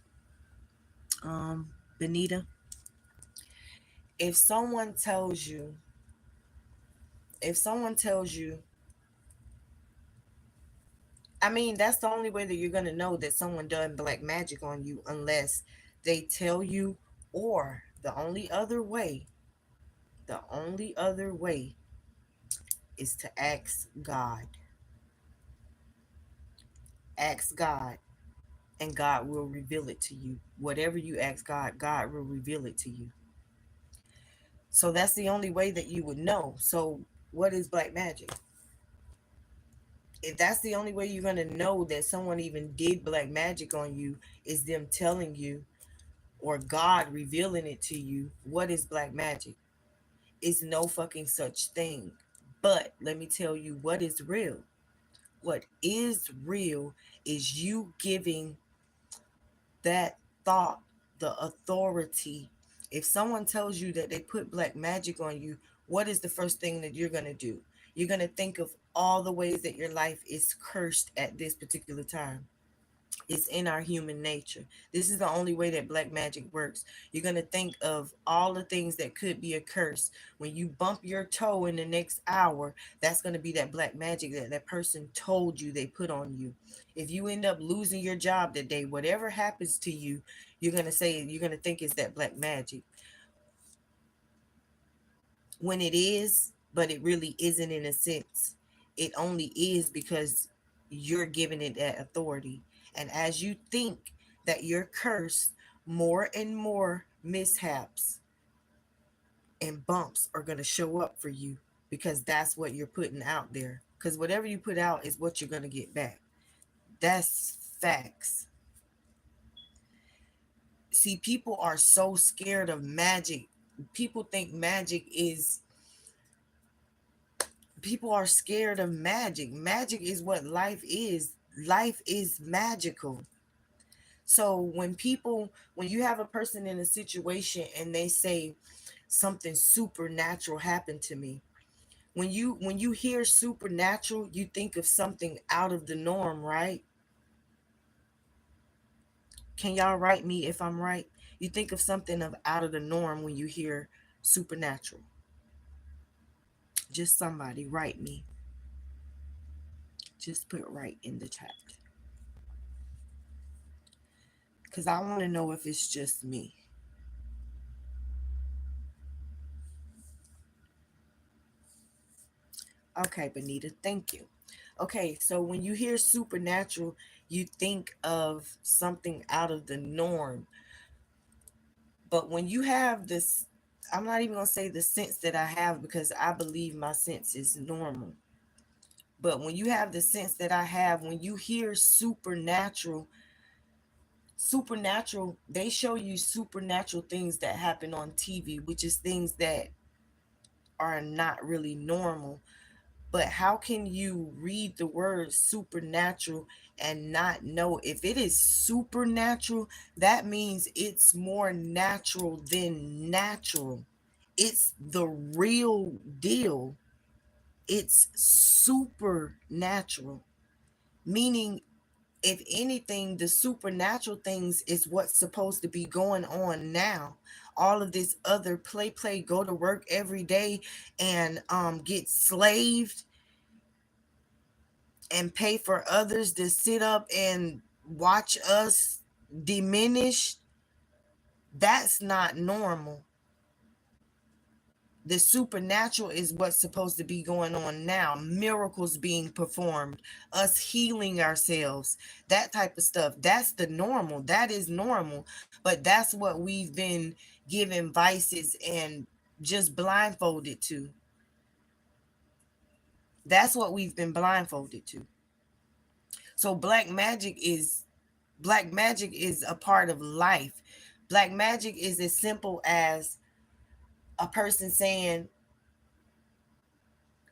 Benita. If someone tells you, if someone tells you, I mean, that's the only way that you're gonna know that someone done black magic on you, unless they tell you, or the only other way is to ask God. Ask God, and God will reveal it to you. Whatever you ask God, God will reveal it to you. So that's the only way that you would know. So what is black magic? If that's the only way you're gonna know that someone even did black magic on you, is them telling you, or God revealing it to you, what is black magic? It's no fucking such thing. But let me tell you what is real. What is real is you giving that thought the authority. If someone tells you that they put black magic on you, what is the first thing that you're going to do? You're going to think of all the ways that your life is cursed at this particular time. It's in our human nature. This is the only way that black magic works. You're going to think of all the things that could be a curse. When you bump your toe in the next hour, that's going to be that black magic that that person told you they put on you. If you end up losing your job that day, whatever happens to you, you're going to say, you're going to think it's that black magic. When it is, but it really isn't in a sense. It only is because you're giving it that authority. And as you think that you're cursed, more and more mishaps and bumps are going to show up for you, because that's what you're putting out there. Because whatever you put out is what you're going to get back. That's facts. See, people are so scared of magic. People think magic is, people are scared of magic. Magic is what life is. Life is magical. So when you have a person in a situation and they say something supernatural happened to me, when you hear supernatural, you think of something out of the norm, right? Can y'all write me if I'm right? You think of something of out of the norm when you hear supernatural. Just somebody write me. Just put right in the chat. Because I want to know if it's just me. Okay, Benita, thank you. Okay, so when you hear supernatural, you think of something out of the norm. But when you have this, I'm not even going to say the sense that I have because I believe my sense is normal. But when you have the sense that I have, when you hear supernatural, they show you supernatural things that happen on TV, which is things that are not really normal. But how can you read the word supernatural and not know if it is supernatural? That means it's more natural than natural. It's the real deal. It's supernatural, meaning if anything, the supernatural things is what's supposed to be going on now. All of this other play, go to work every day and get slaved and pay for others to sit up and watch us diminish. That's not normal. The supernatural is what's supposed to be going on now. Miracles being performed, us healing ourselves, that type of stuff. That's the normal. That is normal. But that's what we've been given vices and just blindfolded to. That's what we've been blindfolded to. So black magic is a part of life. Black magic is as simple as a person saying,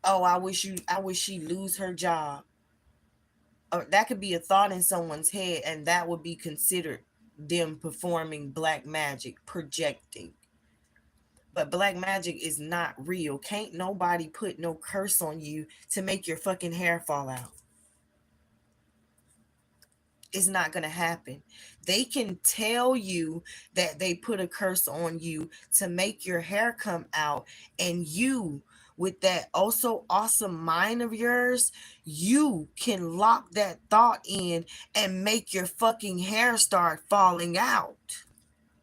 oh, I wish she lose her job. Or that could be a thought in someone's head, and that would be considered them performing black magic, projecting. But black magic is not real. Can't nobody put no curse on you to make your fucking hair fall out. It's not going to happen. They can tell you that they put a curse on you to make your hair come out, and you, with that also awesome mind of yours, you can lock that thought in and make your fucking hair start falling out.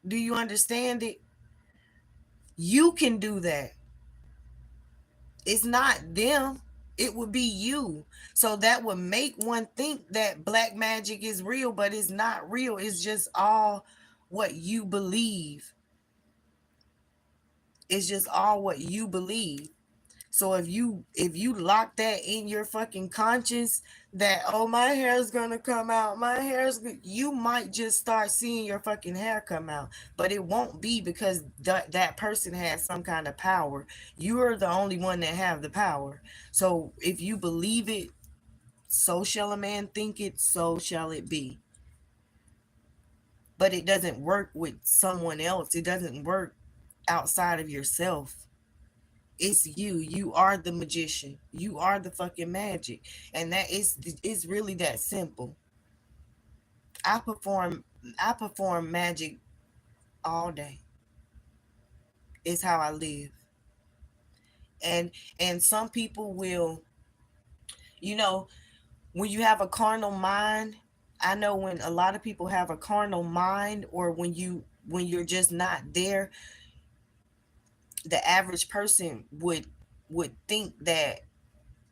Do you understand it? You can do that. It's not them. It would be you. So that would make one think that black magic is real, but it's not real. It's just all what you believe. It's just all what you believe. So if you lock that in your fucking conscience that, oh, my hair's gonna come out, my hair's good, you might just start seeing your fucking hair come out. But it won't be because that person has some kind of power. You're the only one that have the power. So if you believe it, so shall a man think it, so shall it be. But it doesn't work with someone else. It doesn't work outside of yourself. It's you. You are the magician. You are the fucking magic. And that is, it's really that simple. I perform magic all day. It's how I live. And some people will, when you have a carnal mind, I know when a lot of people have a carnal mind, or when you're just not there, the average person would think that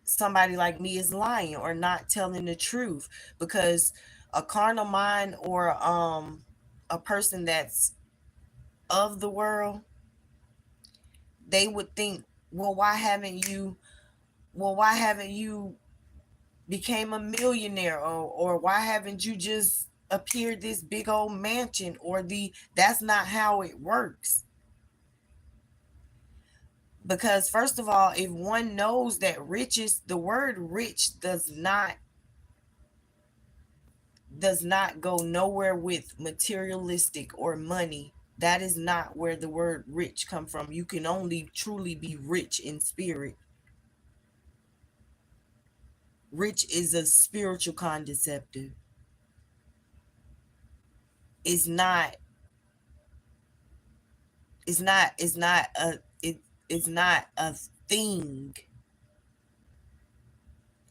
somebody like me is lying or not telling the truth, because a carnal mind, or a person that's of the world, they would think, well, why haven't you became a millionaire, or why haven't you just appeared this big old mansion, or that's not how it works. Because first of all, if one knows that riches, the word rich does not go nowhere with materialistic or money. That is not where the word rich come from. You can only truly be rich in spirit. Rich is a spiritual concept. It's not it's not it's not a thing.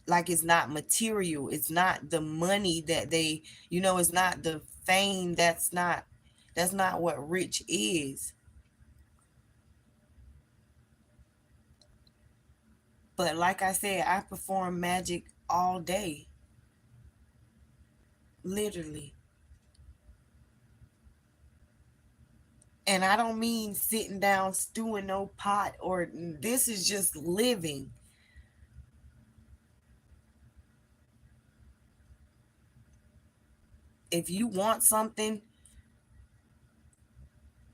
Like, it's not material, it's not the money that it's not the fame. That's not what rich is. But like I said, I perform magic all day, literally. And I don't mean sitting down stewing no pot, or this is just living. If you want something,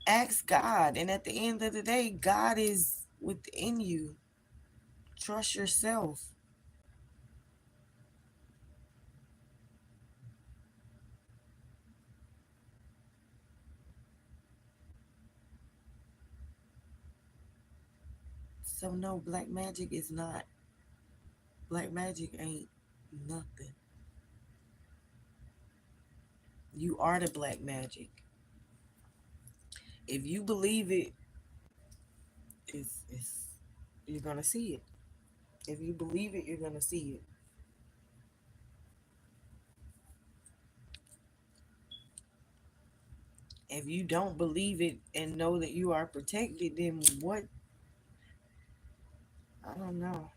ask God. And at the end of the day, God is within you. Trust yourself. So no, black magic ain't nothing. You are the black magic. If you believe it, it's you're gonna see it. If you believe it, you're gonna see it. If you don't believe it and know that you are protected, then what? I don't know.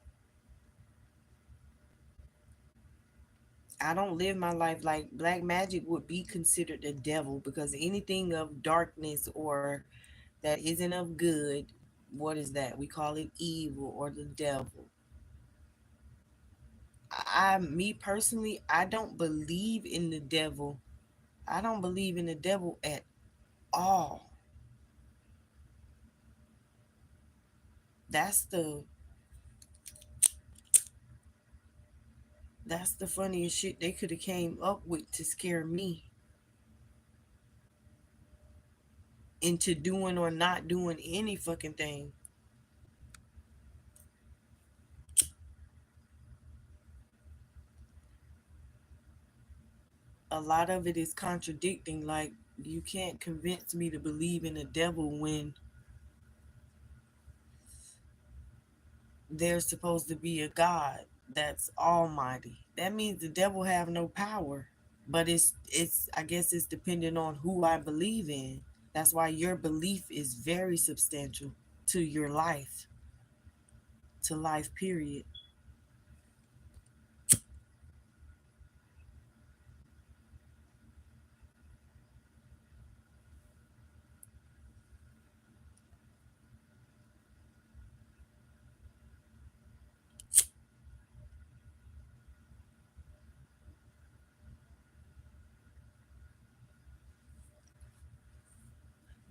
I don't live my life like black magic would be considered the devil, because anything of darkness or that isn't of good, what is that? We call it evil or the devil. Me personally, I don't believe in the devil. I don't believe in the devil at all. That's the funniest shit they could have came up with to scare me into doing or not doing any fucking thing. A lot of it is contradicting. Like, you can't convince me to believe in the devil when there's supposed to be a God that's almighty. That means the devil have no power. But it's I guess it's dependent on who I believe in. That's why your belief is very substantial to your life, to life period.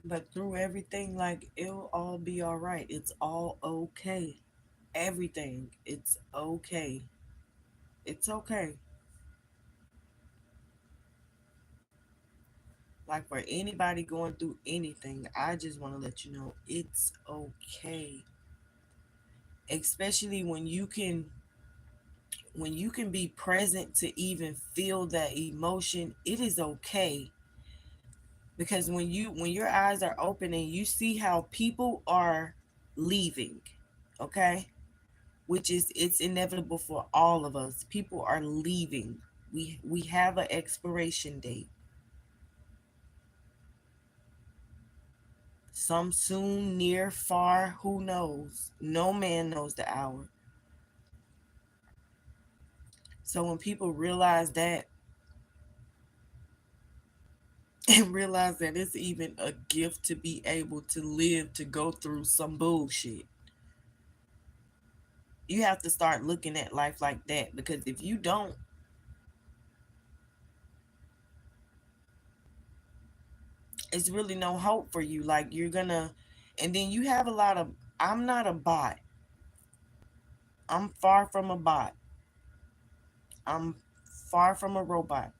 But through everything, like, it'll all be all right. It's all okay. Everything, it's okay. It's okay. Like, for anybody going through anything, I just want to let you know it's okay. Especially when you can be present to even feel that emotion, it is okay. Because when your eyes are open and you see how people are leaving, okay? Which is, it's inevitable for all of us. People are leaving. We have an expiration date. Some soon, near, far, who knows? No man knows the hour. So when people realize that, and realize that it's even a gift to be able to live, to go through some bullshit. You have to start looking at life like that, because if you don't, it's really no hope for you. Like, you're gonna, and then you have a lot of, I'm not a bot. I'm far from a bot. I'm far from a robot.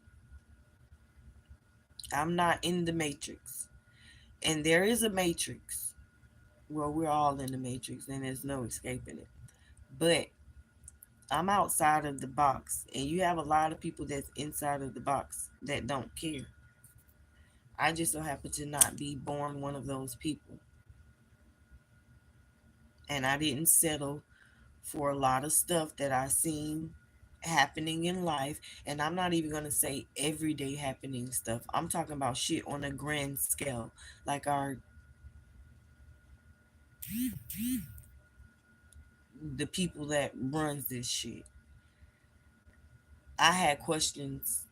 I'm not in the matrix. And there is a matrix. Well, we're all in the matrix and there's no escaping it. But I'm outside of the box, and you have a lot of people that's inside of the box that don't care. I just so happen to not be born one of those people. And I didn't settle for a lot of stuff that I seen happening in life. And I'm not even going to say everyday happening stuff. I'm talking about shit on a grand scale. Like the people that runs this shit. I had questions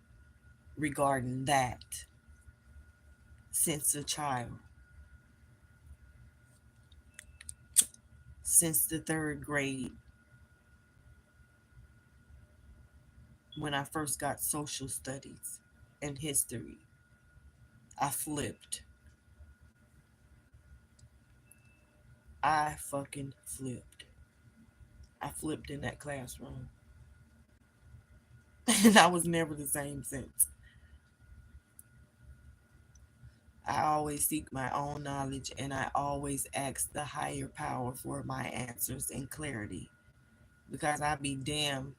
regarding that since a child, since the third grade, when I first got social studies and history. I flipped. I fucking flipped. I flipped in that classroom. And I was never the same since. I always seek my own knowledge, and I always ask the higher power for my answers and clarity, because I'd be damned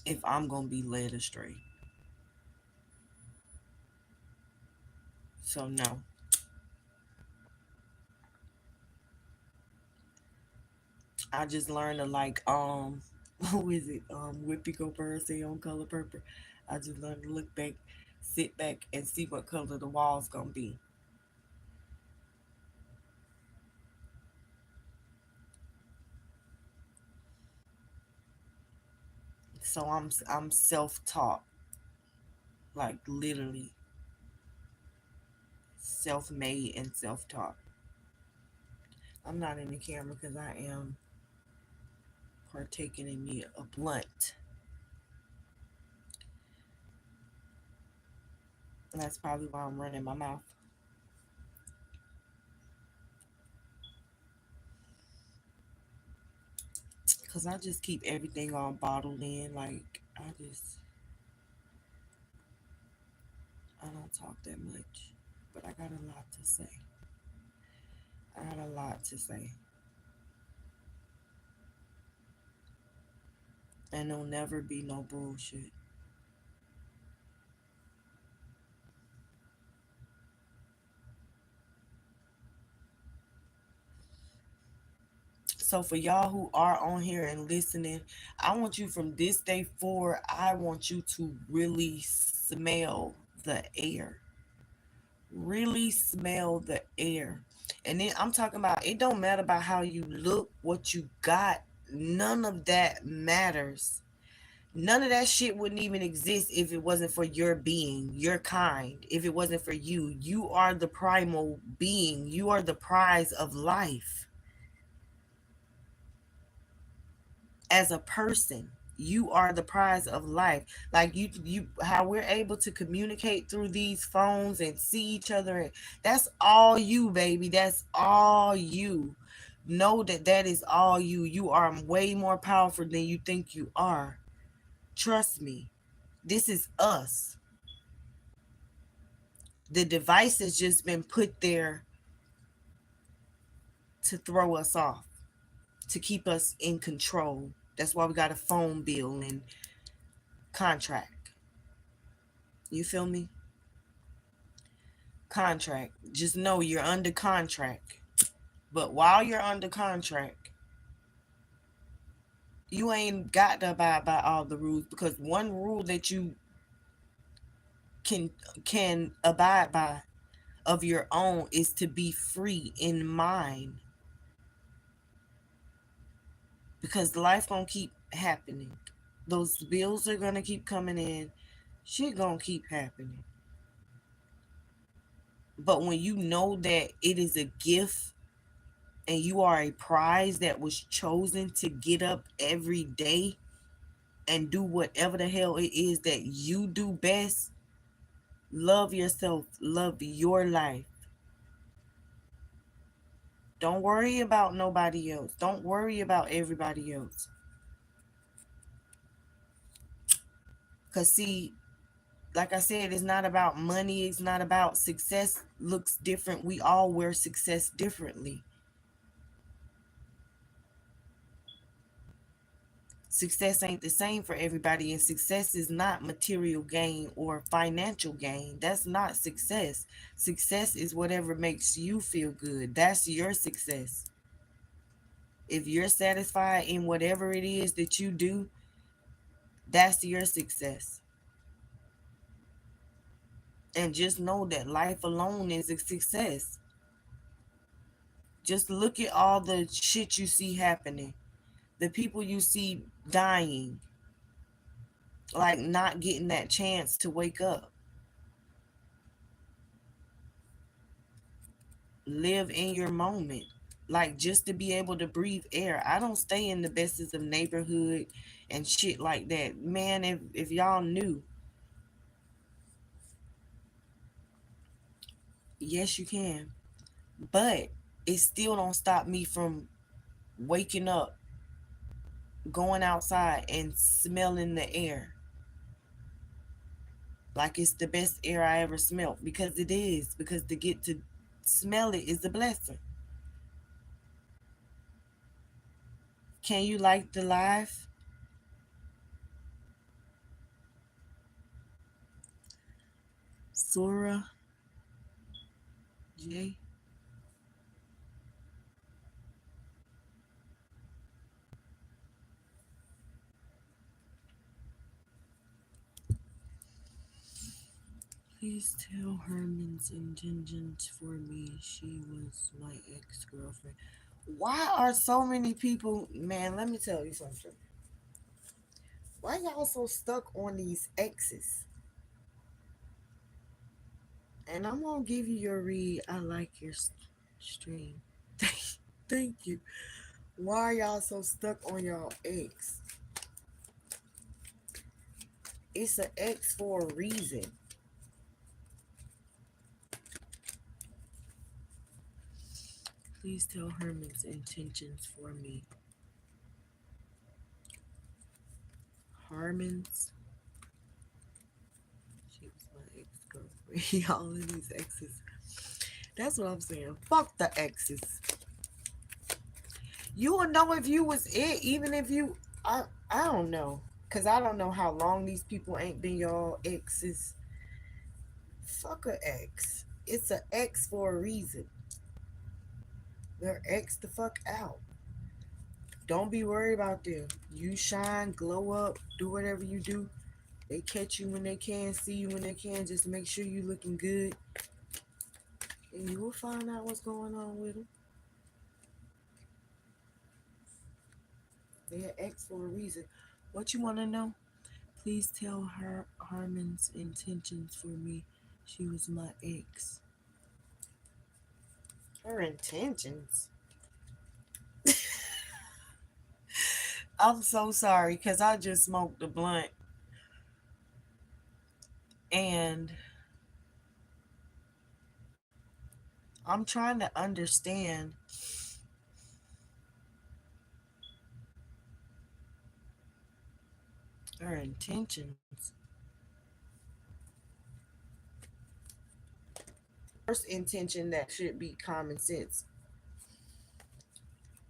if I'm going to be led astray. So, no. I just learned to like, who is it? Whippy Go Bird say on Color Purple. I just learned to look back, sit back, and see what color the wall's gonna be. So I'm self taught, like literally self made and self taught. I'm not in the camera because I am partaking in me a blunt. And that's probably why I'm running my mouth. Cause I just keep everything all bottled in. Like, I don't talk that much, but I got a lot to say. I got a lot to say. And there'll never be no bullshit. So for y'all who are on here and listening, I want you from this day forward, I want you to really smell the air. Really smell the air. And then I'm talking about, it don't matter about how you look, what you got. None of that matters. None of that shit wouldn't even exist if it wasn't for your being, your kind. If it wasn't for you, you are the primal being. You are the prize of life. As a person, you are the prize of life. Like you how we're able to communicate through these phones and see each other, and that's all you, baby. That's all you. Know that that is all you. You are way more powerful than you think you are. Trust me. This is us. The device has just been put there to throw us off, to keep us in control. That's why we got a phone bill and contract. You feel me? Contract. Just know you're under contract. But while you're under contract, you ain't got to abide by all the rules, because one rule that you can abide by of your own is to be free in mind, because life gonna keep happening. Those bills are gonna keep coming in. Shit gonna keep happening. But when you know that it is a gift and you are a prize that was chosen to get up every day and do whatever the hell it is that you do best, love yourself, love your life. Don't worry about nobody else. Don't worry about everybody else. Because, see, like I said, it's not about money. It's not about success looks different. We all wear success differently. Success ain't the same for everybody, and success is not material gain or financial gain. That's not success. Success is whatever makes you feel good. That's your success. If you're satisfied in whatever it is that you do, that's your success. And just know that life alone is a success. Just look at all the shit you see happening, the people you see dying, like not getting that chance to wake up. Live in your moment, like just to be able to breathe air. I don't stay in the bestest of neighborhood and shit like that, man. If y'all knew, yes you can, but it still don't stop me from waking up, going outside and smelling the air like it's the best air I ever smelled, because it is, because to get to smell it is a blessing. Can you like the life? Sora J. Please tell Herman's intentions for me. She was my ex-girlfriend. Why are so many people, man, let me tell you something. Why y'all so stuck on these exes? And I'm gonna give you your read. I like your stream. Thank you. Why are y'all so stuck on y'all ex? It's an ex for a reason. Please tell Herman's intentions for me. Harmon's. She was my ex-girlfriend. Y'all in these exes. That's what I'm saying. Fuck the exes. You will know if you was it, even if you. I don't know, cause I don't know how long these people ain't been y'all exes. Fuck a ex. It's an ex for a reason. They're ex the fuck out. Don't be worried about them. You shine, glow up, do whatever you do. They catch you when they can, see you when they can. Just make sure you looking good, and you will find out what's going on with them. They're ex for a reason. What you want to know? Please tell her Harmon's intentions for me. She was my ex. Her intentions? I'm so sorry, because I just smoked a blunt and I'm trying to understand her intentions. First intention that should be common sense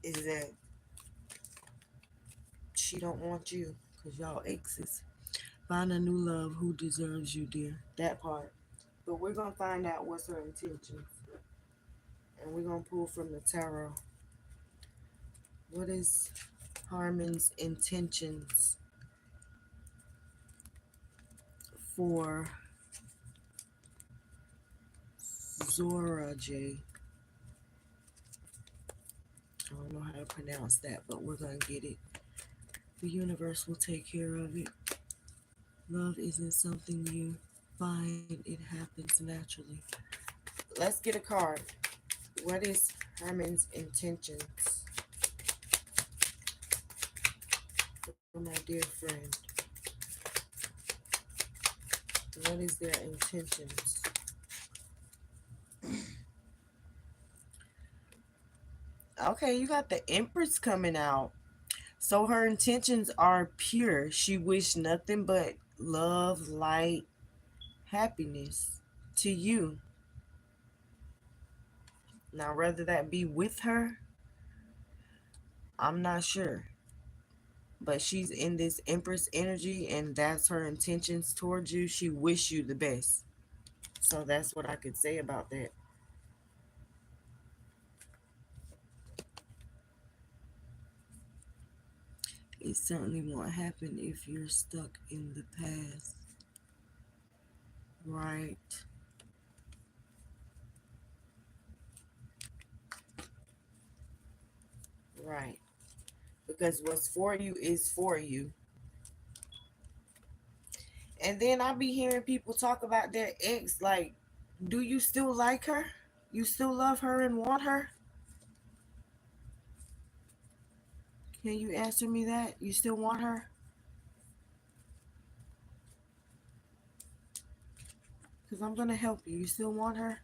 is that she don't want you because y'all exes. Find a new love who deserves you, dear. That part. But we're going to find out what's her intentions. And we're going to pull from the tarot. What is Harmon's intentions for Zora J? I don't know how to pronounce that, but we're going to get it. The universe will take care of it. Love isn't something you find, it happens naturally. Let's get a card. What is Herman's intentions for my dear friend. What is their intentions? Okay, you got the Empress coming out. So her intentions are pure. She wished nothing but love, light, happiness to you. Now, whether that be with her, I'm not sure. But she's in this Empress energy, and that's her intentions towards you. She wish you the best. So that's what I could say about that. It certainly won't happen if you're stuck in the past. Right. Right. Because what's for you is for you. And then I be hearing people talk about their ex. Like, do you still like her? You still love her and want her? Can you answer me that? You still want her? Because I'm going to help you. You still want her?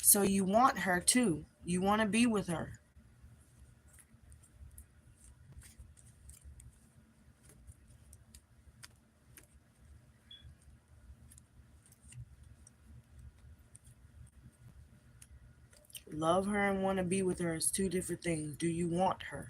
So you want her too. You want to be with her. Love her and want to be with her is two different things. Do you want her?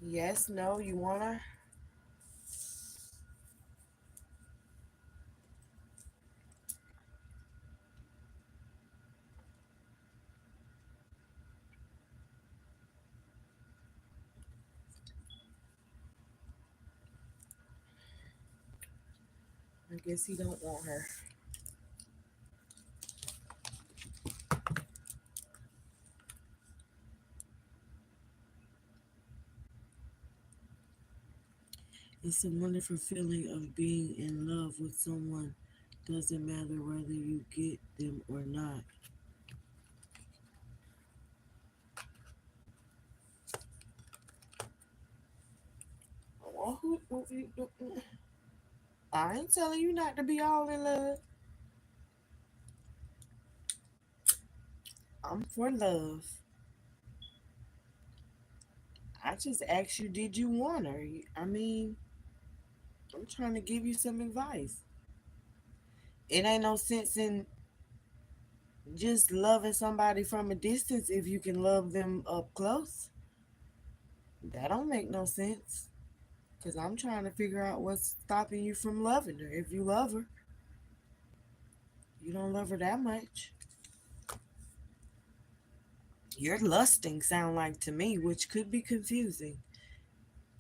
Yes, no, you want her? I guess he don't want her. It's a wonderful feeling of being in love with someone. Doesn't matter whether you get them or not. I ain't telling you not to be all in love. I'm for love. I just asked you, did you want her? I mean, I'm trying to give you some advice. It ain't no sense in just loving somebody from a distance if you can love them up close. That don't make no sense. Because I'm trying to figure out what's stopping you from loving her. If you love her, you don't love her that much. You're lusting, sound like to me, which could be confusing.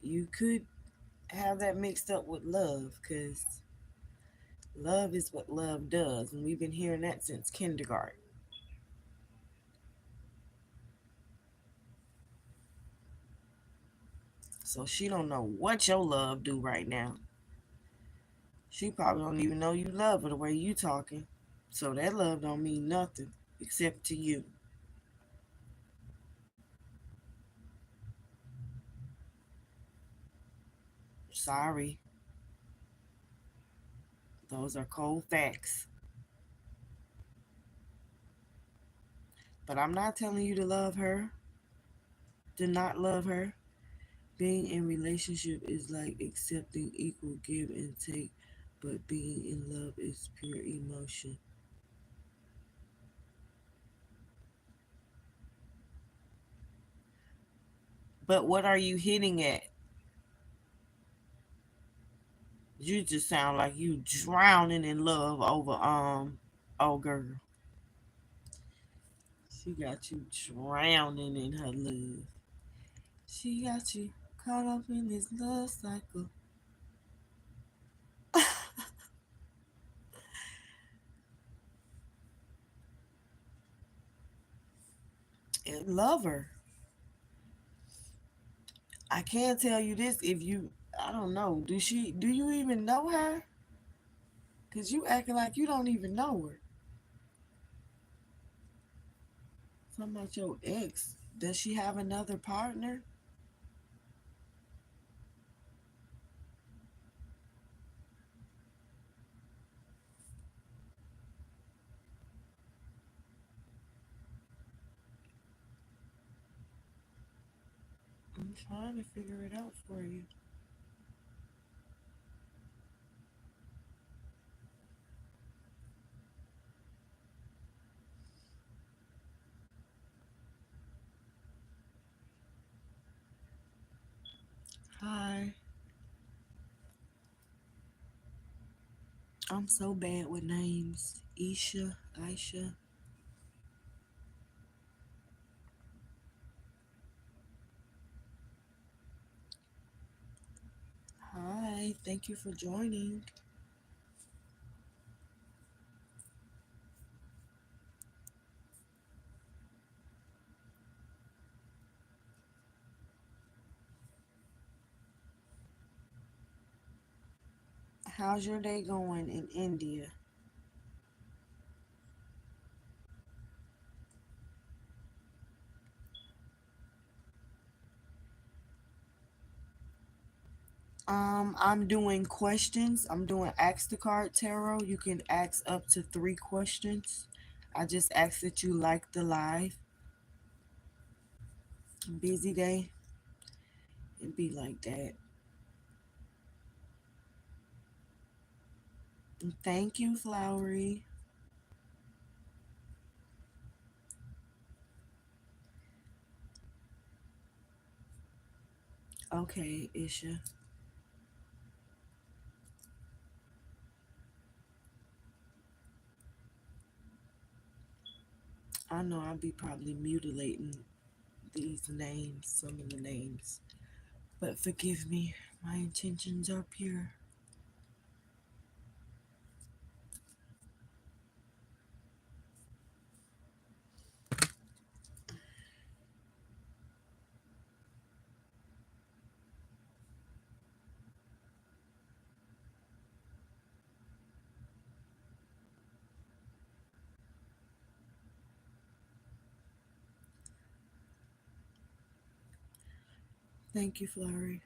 You could have that mixed up with love, because love is what love does, and we've been hearing that since kindergarten. So she don't know what your love do right now. She probably don't even know you love her the way you talking. So that love don't mean nothing except to you. Sorry. Those are cold facts. But I'm not telling you to love her, to not love her. Being in relationship is like accepting equal give and take, but being in love is pure emotion. But what are you hitting at? You just sound like you drowning in love over oh girl. She got you drowning in her love. She got you. Caught up in this love cycle. And love her. I can't tell you this if you, I don't know. Do you even know her? Because you acting like you don't even know her. Talking about your ex. Does she have another partner? I'm trying to figure it out for you. Hi. I'm so bad with names. Isha, Aisha. Hi. Thank you for joining. How's your day going in India? I'm doing questions. I'm doing Ask the Card Tarot. You can ask up to 3 questions. I just ask that you like the live. Busy day. It be like that. And thank you, Flowery. Okay, Isha. I know I'll be probably mutilating these names, some of the names. But forgive me, my intentions are pure. Thank you, Flowery.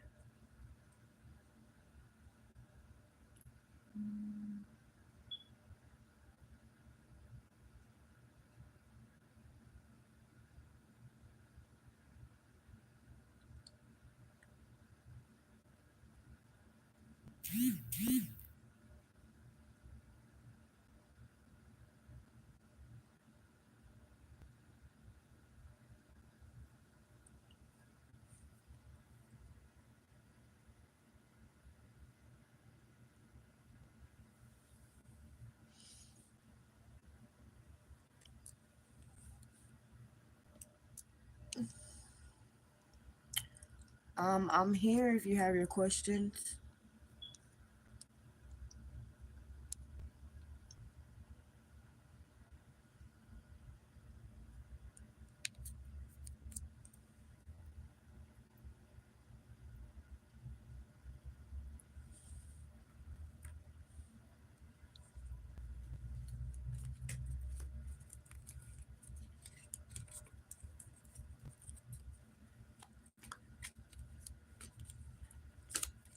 I'm here if you have your questions.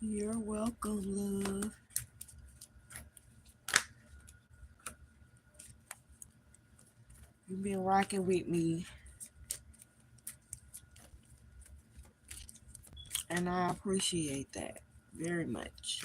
You're welcome, love. You've been rocking with me, and I appreciate that very much.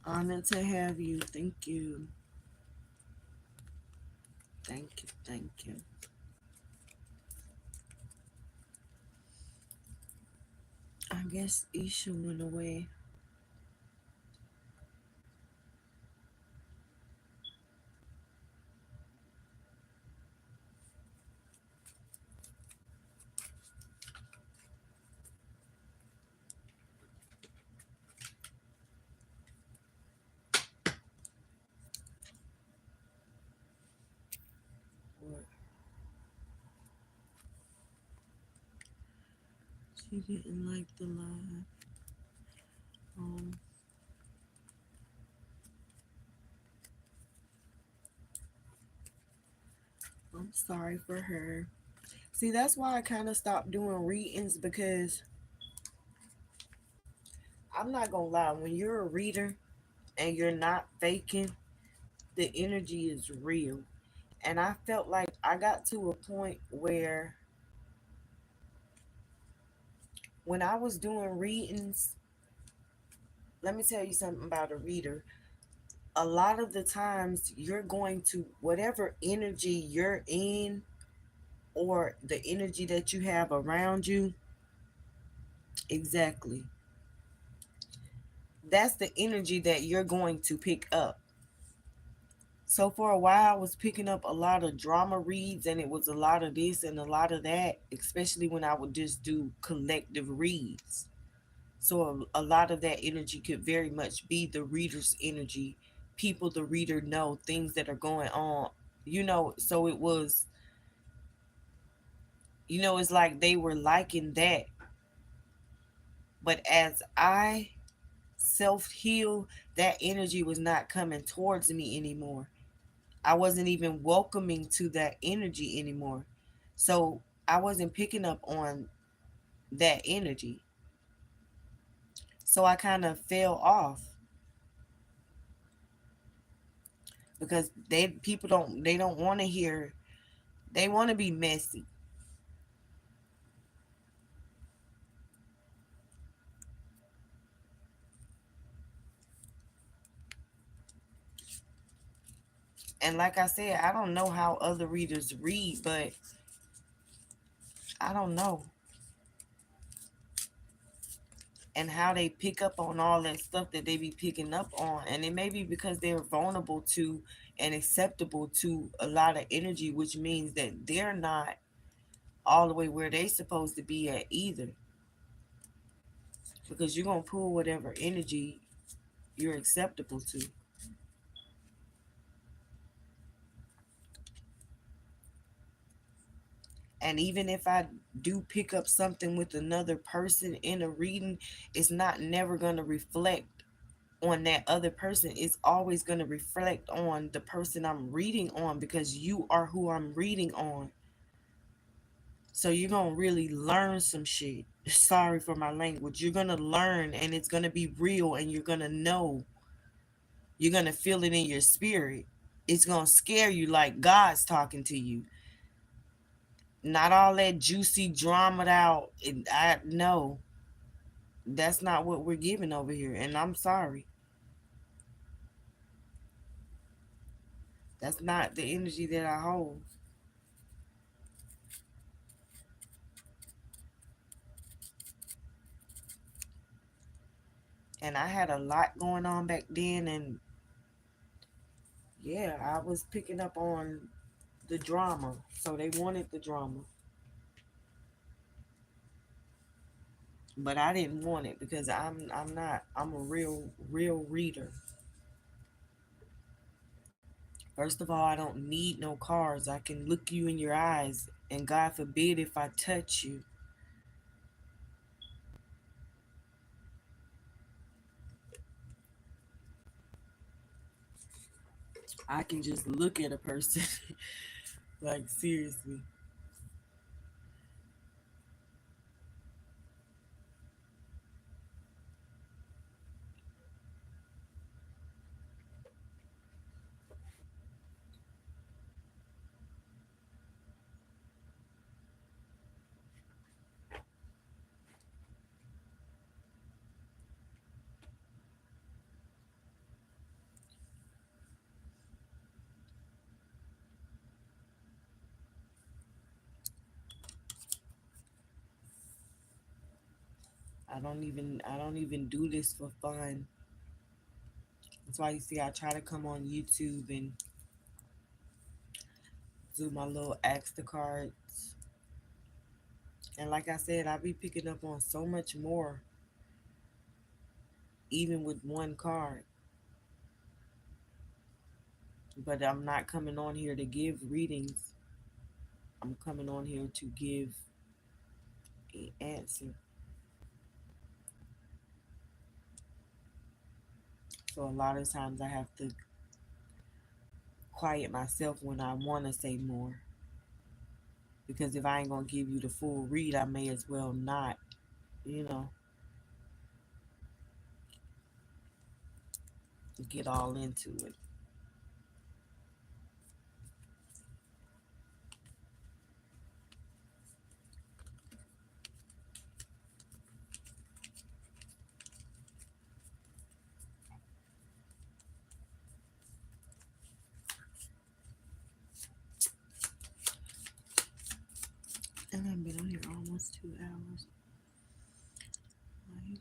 Honored to have you. Thank you. Thank you. Thank you. I guess Isha went away. Or she didn't like the live. Um, I'm sorry for her. See, that's why I kind of stopped doing readings because I'm not gonna lie. When you're a reader and you're not faking, the energy is real. And I felt like I got to a point where when I was doing readings, let me tell you something about a reader. A lot of the times you're going to, whatever energy you're in or the energy that you have around you, exactly. That's the energy that you're going to pick up. So for a while, I was picking up a lot of drama reads, and it was a lot of this and a lot of that, especially when I would just do collective reads. So a lot of that energy could very much be the reader's energy, people the reader know, things that are going on, So it was, it's like they were liking that. But as I self heal, that energy was not coming towards me anymore. I wasn't even welcoming to that energy anymore. So I wasn't picking up on that energy. So I kind of fell off because they don't want to hear, they want to be messy. And like I said, I don't know how other readers read, but I don't know. And how they pick up on all that stuff that they be picking up on. And it may be because they're vulnerable to and acceptable to a lot of energy, which means that they're not all the way where they supposed to be at either. Because you're gonna pull whatever energy you're acceptable to. And even if I do pick up something with another person in a reading, it's not never gonna reflect on that other person. It's always gonna reflect on the person I'm reading on because you are who I'm reading on. So you're gonna really learn some shit. Sorry for my language. You're gonna learn and it's gonna be real and you're gonna know. You're gonna feel it in your spirit. It's gonna scare you like God's talking to you. Not all that juicy drama out. I know that's not what we're giving over here, and I'm sorry. That's not the energy that I hold. And I had a lot going on back then, and yeah, I was picking up on the drama. So they wanted the drama. But I didn't want it because I'm a real reader. First of all, I don't need no cards. I can look you in your eyes, and God forbid if I touch you. I can just look at a person like seriously. I don't even do this for fun. That's why you see I try to come on YouTube and do my little ask the cards. And like I said, I be picking up on so much more, even with one card. But I'm not coming on here to give readings. I'm coming on here to give an answer. So a lot of times I have to quiet myself when I want to say more. Because if I ain't going to give you the full read, I may as well not, you know, get all into it. And I've been on here almost 2 hours. Like,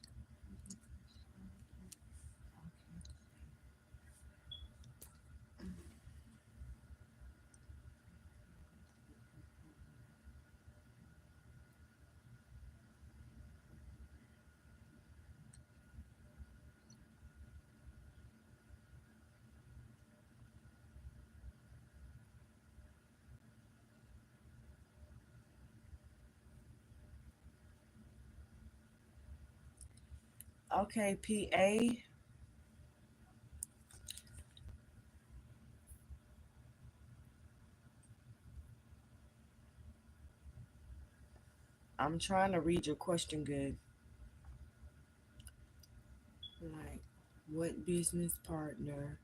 okay, PA. I'm trying to read your question good. Like, what business partner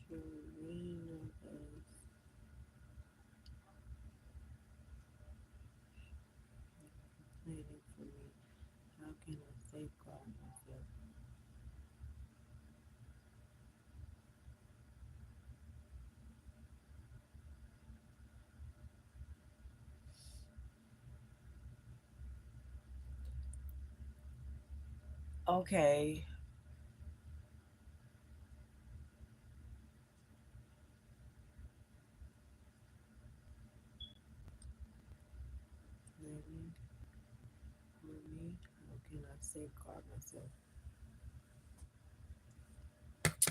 should we know of planning for me? How can I safeguard myself? Okay. Planning for me. How can I safeguard myself?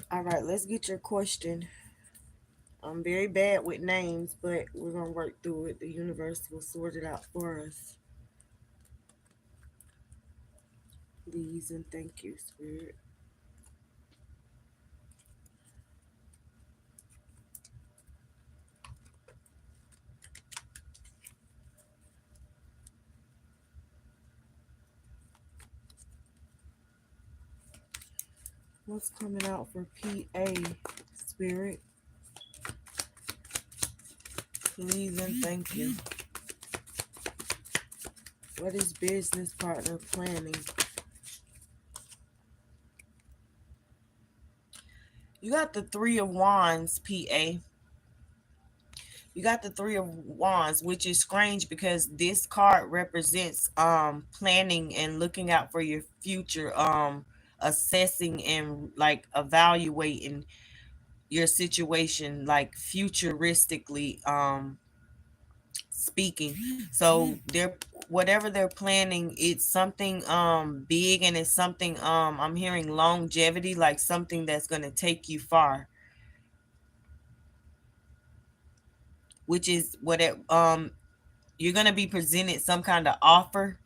All right, let's get your question. I'm very bad with names, but we're going to work through it. The universe will sort it out for us. Please and thank you, Spirit. What's coming out for PA, Spirit? Please and thank you. What is business partner planning? You got the Three of Wands, PA. You got the Three of Wands, which is strange because this card represents planning and looking out for your future, assessing and like evaluating your situation, like futuristically speaking. So they're whatever they're planning, it's something big, and it's something I'm hearing longevity, like something that's going to take you far, which is what it you're going to be presented some kind of offer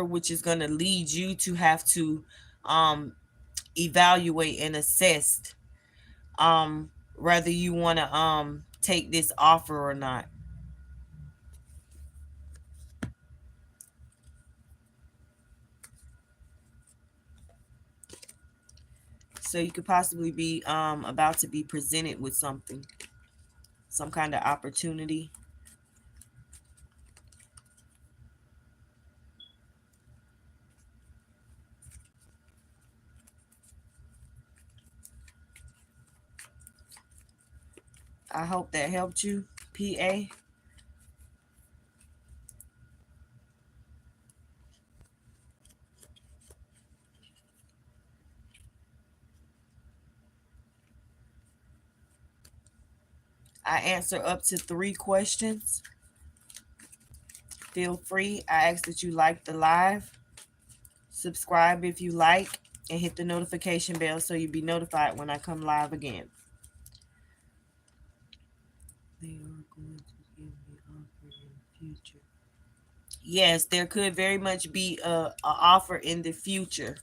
which is going to lead you to have to um evaluate and assess whether you want to take this offer or not. So you could possibly be about to be presented with something, some kind of opportunity. I hope that helped you. PA. I answer up to 3 questions. Feel free. I ask that you like the live, subscribe if you like, and hit the notification bell so you'll be notified when I come live again. They are going to give me offer in the future. Yes, there could very much be a offer in the future,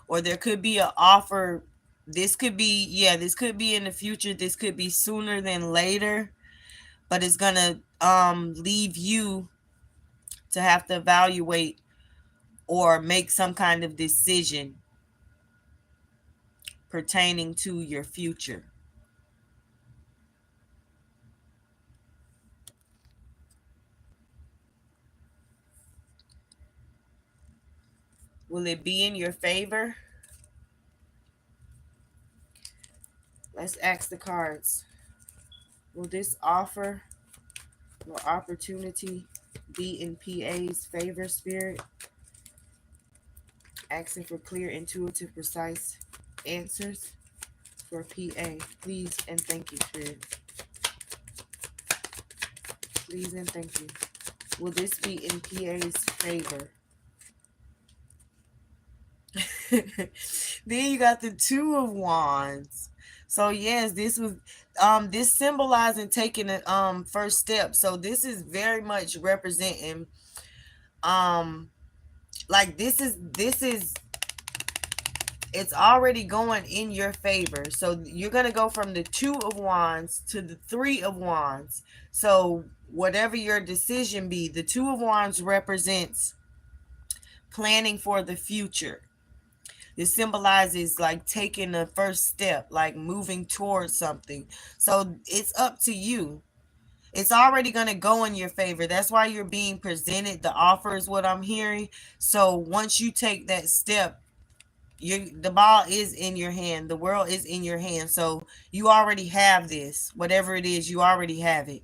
or there could be an offer. This could be, yeah, this could be in the future. This could be sooner than later, but it's gonna leave you to have to evaluate or make some kind of decision pertaining to your future. Will it be in your favor? Let's ask the cards. Will this offer or opportunity be in PA's favor, Spirit? Asking for clear, intuitive, precise answers for PA. Please and thank you, Spirit. Please and thank you. Will this be in PA's favor? Then you got the 2 of Wands. So yes, this was this symbolizing taking a first step. So this is very much representing like this is it's already going in your favor. So you're going to go from the 2 of Wands to the 3 of Wands. So whatever your decision be, the 2 of Wands represents planning for the future. This symbolizes like taking the first step, like moving towards something. So it's up to you. It's already going to go in your favor. That's why you're being presented the offer is what I'm hearing. So once you take that step, the ball is in your hand. The world is in your hand. So you already have this. Whatever it is, you already have it.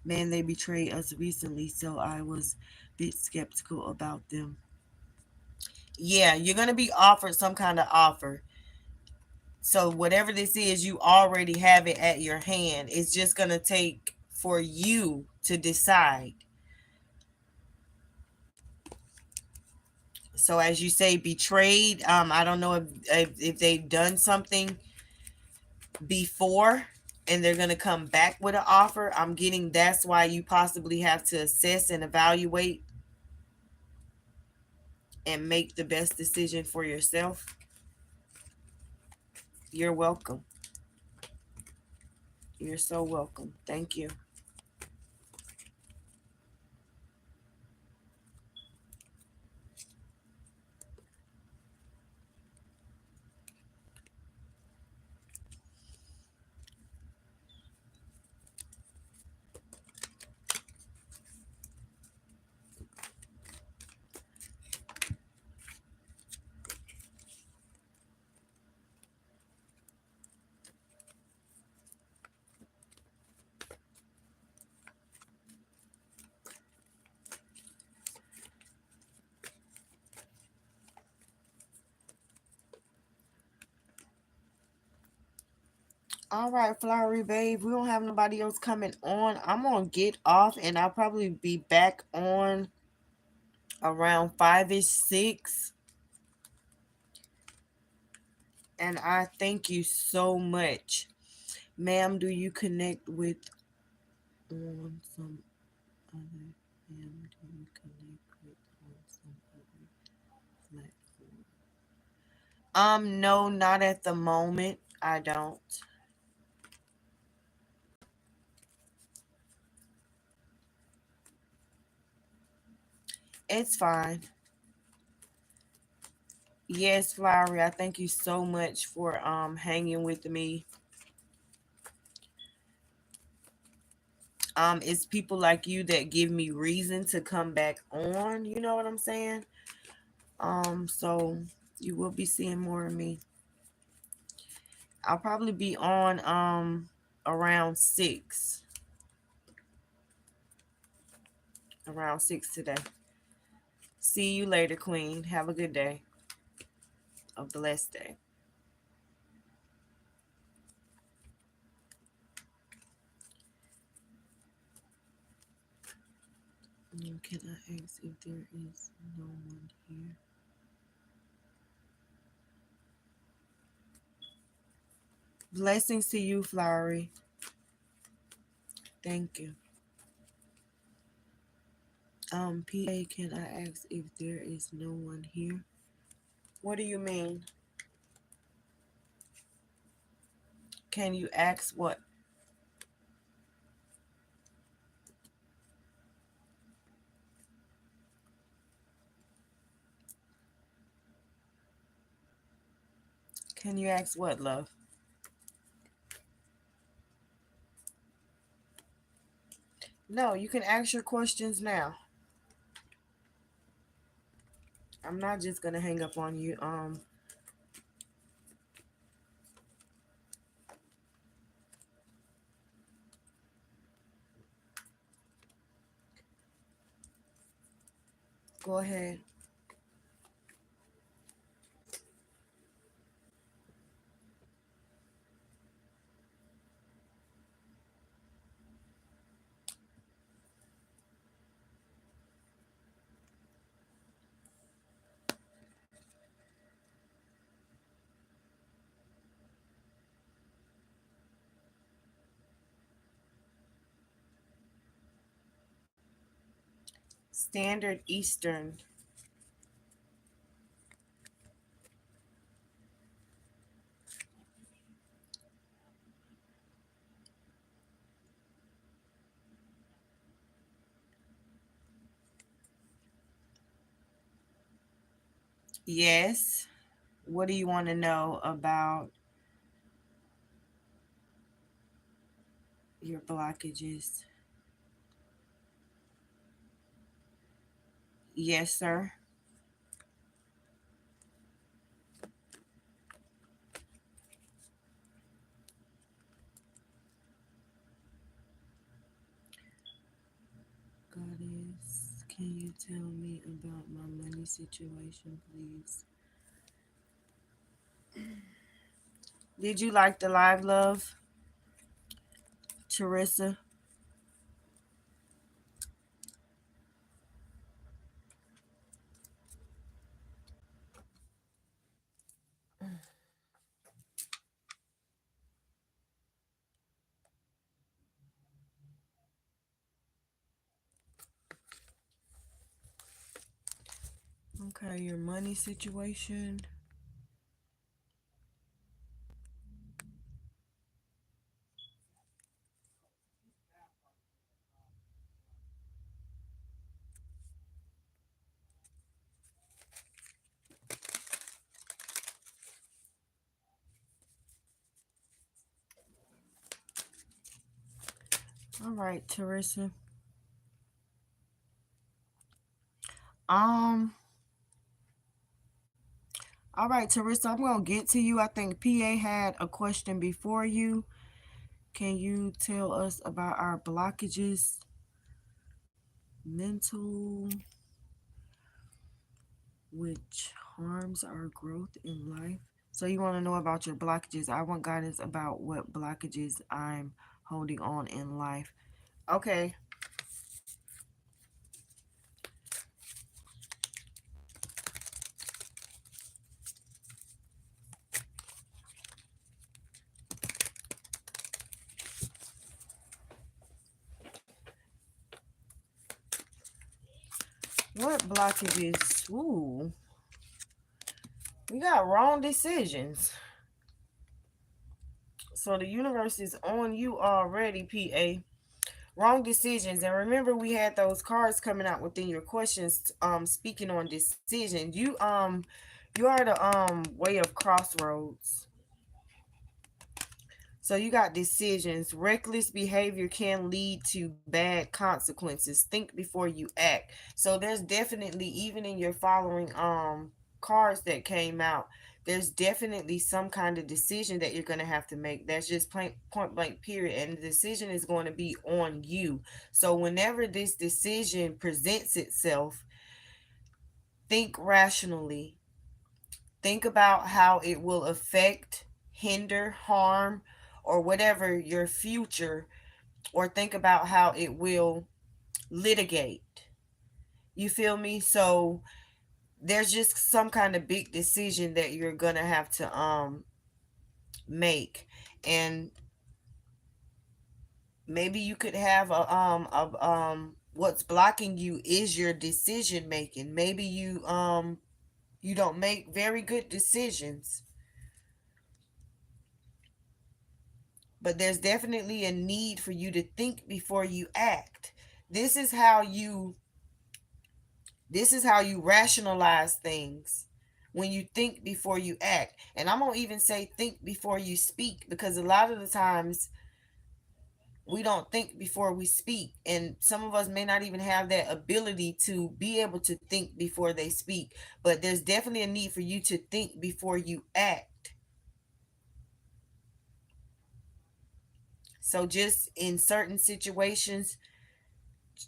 Man, they betrayed us recently, so I was a bit skeptical about them. Yeah, you're going to be offered some kind of offer. So whatever this is, you already have it at your hand. It's just going to take for you to decide. So as you say, betrayed, I don't know if they've done something before and they're going to come back with an offer. I'm getting that's why you possibly have to assess and evaluate and make the best decision for yourself. You're welcome. You're so welcome. Thank you. All right, Flowery Babe. We don't have nobody else coming on. I'm going to get off and I'll probably be back on around 5-ish, 6. And I thank you so much. Ma'am, do you connect with on some other ma'am, do you connect with on some other platform? No, not at the moment. I don't. It's fine. Yes, Flowery, I thank you so much for hanging with me. It's people like you that give me reason to come back on, you know what I'm saying? So you will be seeing more of me. I'll probably be on around 6. around 6 today. See you later, Queen. Have a good day. A blessed day. Can I ask if there is no one here? Blessings to you, Flowery. Thank you. PA, can I ask if there is no one here? What do you mean? Can you ask what? Can you ask what, love? No, you can ask your questions now. I'm not just gonna hang up on you. Go ahead. Standard Eastern. Yes. What do you want to know about your blockages? Yes, sir. Goddess, can you tell me about my money situation, please? Did you like the live, love? Teresa? Okay, your money situation. All right, Teresa. Um, all right, Teresa, I'm gonna get to you. I think PA had a question before you. Can you tell us about our blockages? Mental, which harms our growth in life. So you want to know about your blockages. I want guidance about what blockages I'm holding on in life. Okay. What blockages? Ooh. We got wrong decisions. So the universe is on you already, PA. Wrong decisions. And remember, we had those cards coming out within your questions, speaking on decision. You are the way of crossroads. So you got decisions. Reckless behavior can lead to bad consequences. Think before you act. So there's definitely, even in your following cards that came out, there's definitely some kind of decision that you're going to have to make. That's just point blank period, and the decision is going to be on you. So whenever this decision presents itself, think rationally. Think about how it will affect, hinder, harm, or whatever your future, or think about how it will litigate. You feel me? So there's just some kind of big decision that you're gonna have to make. And maybe you could have a what's blocking you is your decision making. Maybe you don't make very good decisions, but there's definitely a need for you to think before you act. This is how you this is how you rationalize things, when you think before you act. And I'm going to even say think before you speak, because a lot of the times we don't think before we speak, and some of us may not even have that ability to be able to think before they speak. But there's definitely a need for you to think before you act. So just in certain situations,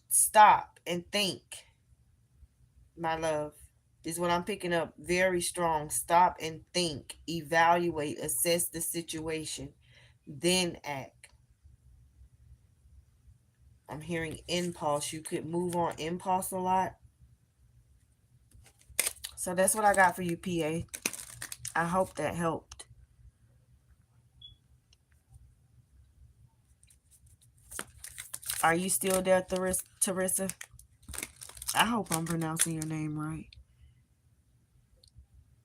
stop and think, my love. Is what I'm picking up very strong. Stop and think, evaluate, assess the situation, then act. I'm hearing impulse. You could move on impulse a lot. So that's what I got for you, PA. I hope that helped. Are you still there, Teresa? I hope I'm pronouncing your name right.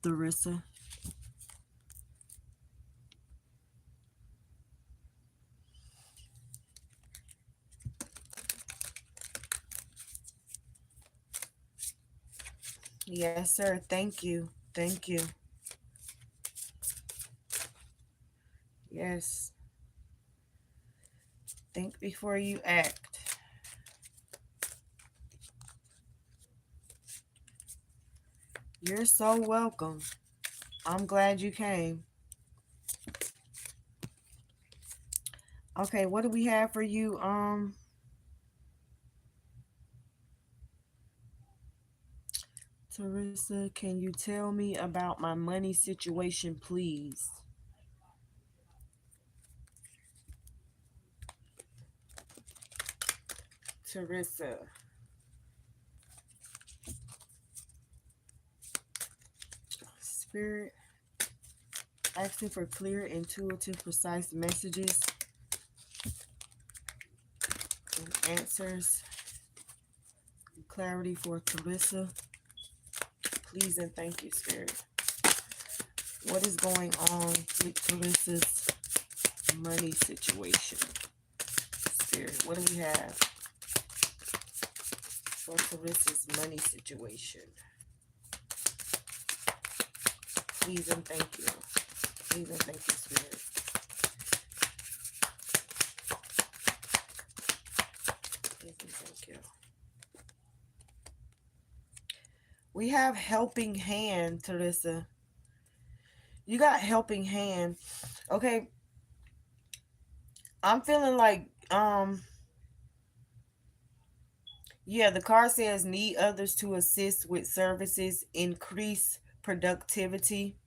Teresa. Yes, sir. Thank you. Thank you. Yes. Think before you act. You're so welcome. I'm glad you came. Okay, what do we have for you? Teresa, can you tell me about my money situation, please? Teresa. Spirit, asking for clear, intuitive, precise messages and answers. Clarity for Teresa. Please and thank you, Spirit. What is going on with Teresa's money situation? Spirit, what do we have for Teresa's money situation? Please and thank you. Please and thank you, Spirit. Please and thank you. We have helping hand, Teresa. You got helping hand. Okay. I'm feeling like, yeah, the card says need others to assist with services, increase productivity.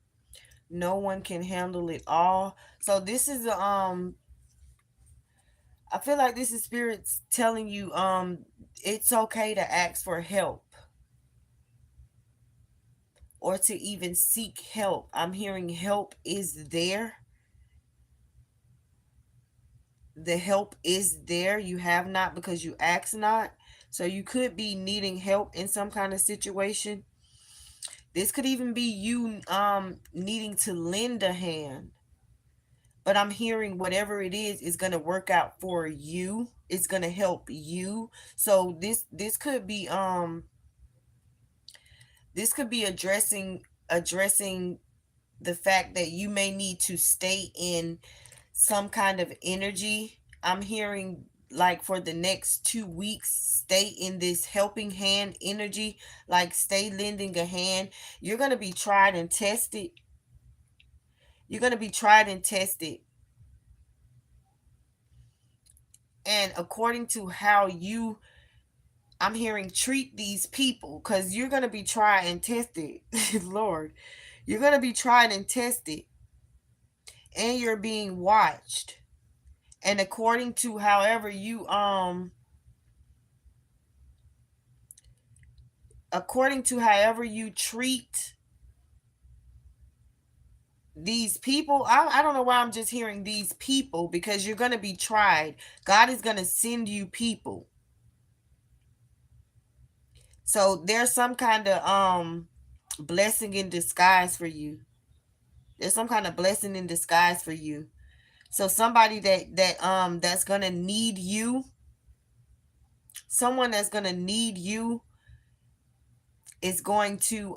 No one can handle it all. So this is I feel like this is spirits telling you it's okay to ask for help, or to even seek help. I'm hearing help is there. The help is there. You have not because you ask not. So you could be needing help in some kind of situation. This could even be you needing to lend a hand. But I'm hearing whatever it is going to work out for you. It's going to help you. So this could be addressing the fact that you may need to stay in some kind of energy. I'm hearing like for the next 2 weeks, stay in this helping hand energy, like stay lending a hand. You're going to be tried and tested. You're going to be tried and tested. And according to how you, I'm hearing, treat these people, because you're going to be tried and tested. Lord, you're going to be tried and tested, and you're being watched. And according to however you, according to however you treat these people, I don't know why I'm just hearing these people, because you're going to be tried. God is going to send you people. So there's some kind of blessing in disguise for you. There's some kind of blessing in disguise for you. So somebody that's going to need you, someone that's going to need you is going to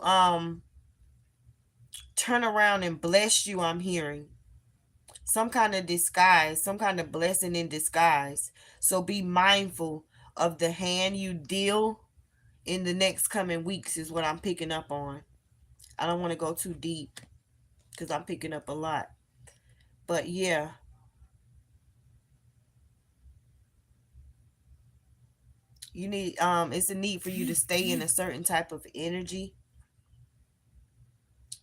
turn around and bless you. I'm hearing some kind of disguise, some kind of blessing in disguise. So be mindful of the hand you deal in the next coming weeks, is what I'm picking up on. I don't want to go too deep because I'm picking up a lot. But yeah, you need it's a need for you to stay in a certain type of energy,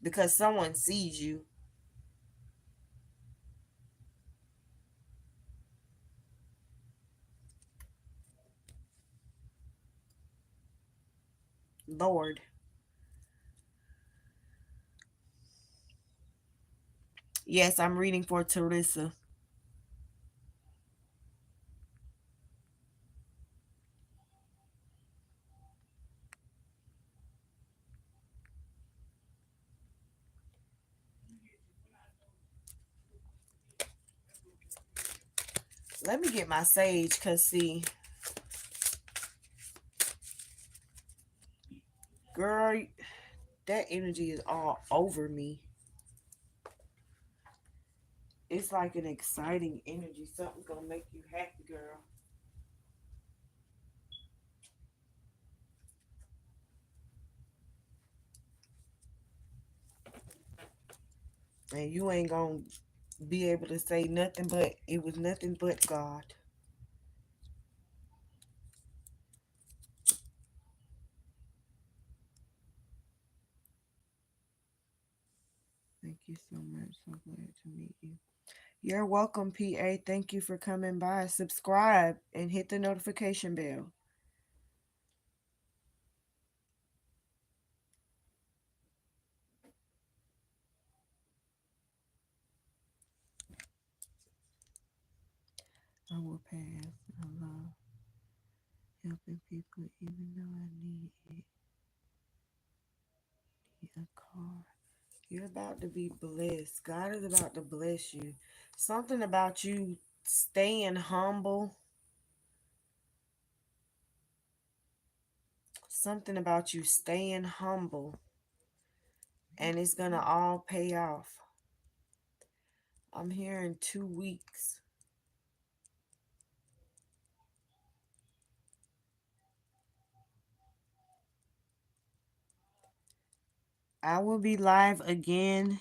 because someone sees you. Lord. Yes, I'm reading for Teresa. Let me get my sage, because see, girl, that energy is all over me. It's like an exciting energy. Something's gonna make you happy, girl. And you ain't gonna be able to say nothing but it was nothing but God. Thank you so much. So glad to meet you. You're welcome, PA. Thank you for coming by. Subscribe and hit the notification bell. I will pass. I love helping people even though I need a car. You're about to be blessed. God is about to bless you. Something about you staying humble. Something about you staying humble. And it's going to all pay off. I'm here in 2 weeks. I will be live again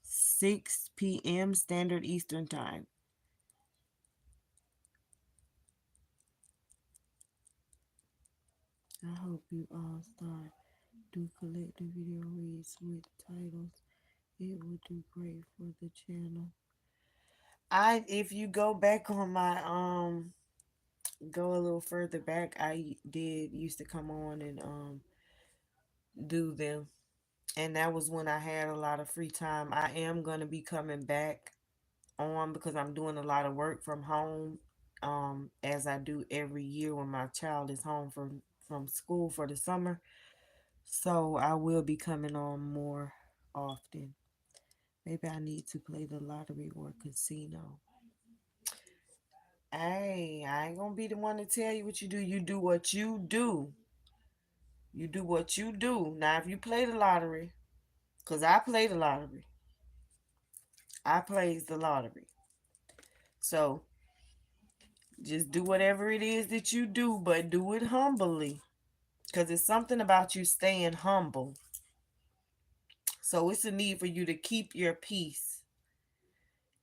6 p.m. Standard Eastern Time. I hope you all start do collective video reads with titles. It will do great for the channel. If you go back on my go a little further back, I did used to come on and do them. And that was when I had a lot of free time. I am gonna be coming back on because I'm doing a lot of work from home, as I do every year when my child is home from school for the summer. So I will be coming on more often. Maybe I need to play the lottery or casino. Hey, I ain't gonna be the one to tell you what you do. You do what you do. You do what you do. Now, if you play the lottery, because I play the lottery, I plays the lottery. So Just do whatever it is that you do, but do it humbly. Because it's something about you staying humble. So it's a need for you to keep your peace.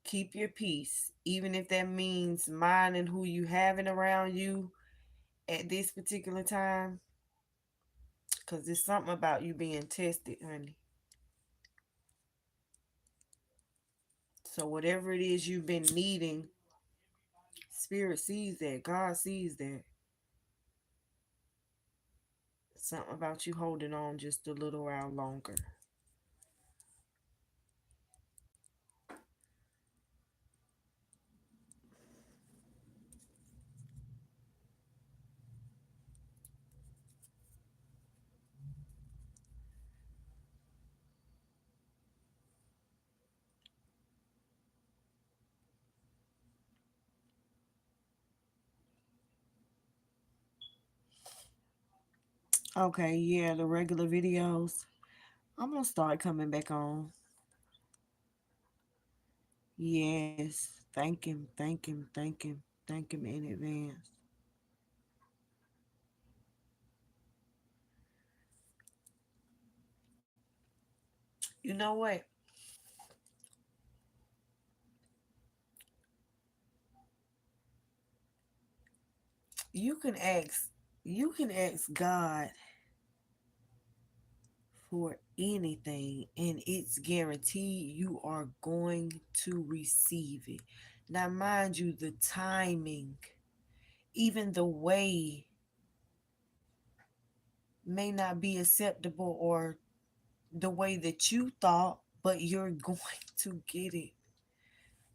Keep your peace. Even if that means minding who you having around you at this particular time. Because there's something about you being tested, honey. So whatever it is you've been needing, Spirit sees that. God sees that. Something about you holding on just a little while longer. Okay, yeah, the regular videos. I'm gonna start coming back on. Yes. Thank him, thank him, thank him, thank him in advance. You know what? You can ask you can ask God for anything and it's guaranteed you are going to receive it. Now mind you, the timing, even the way may not be acceptable or the way that you thought, but you're going to get it.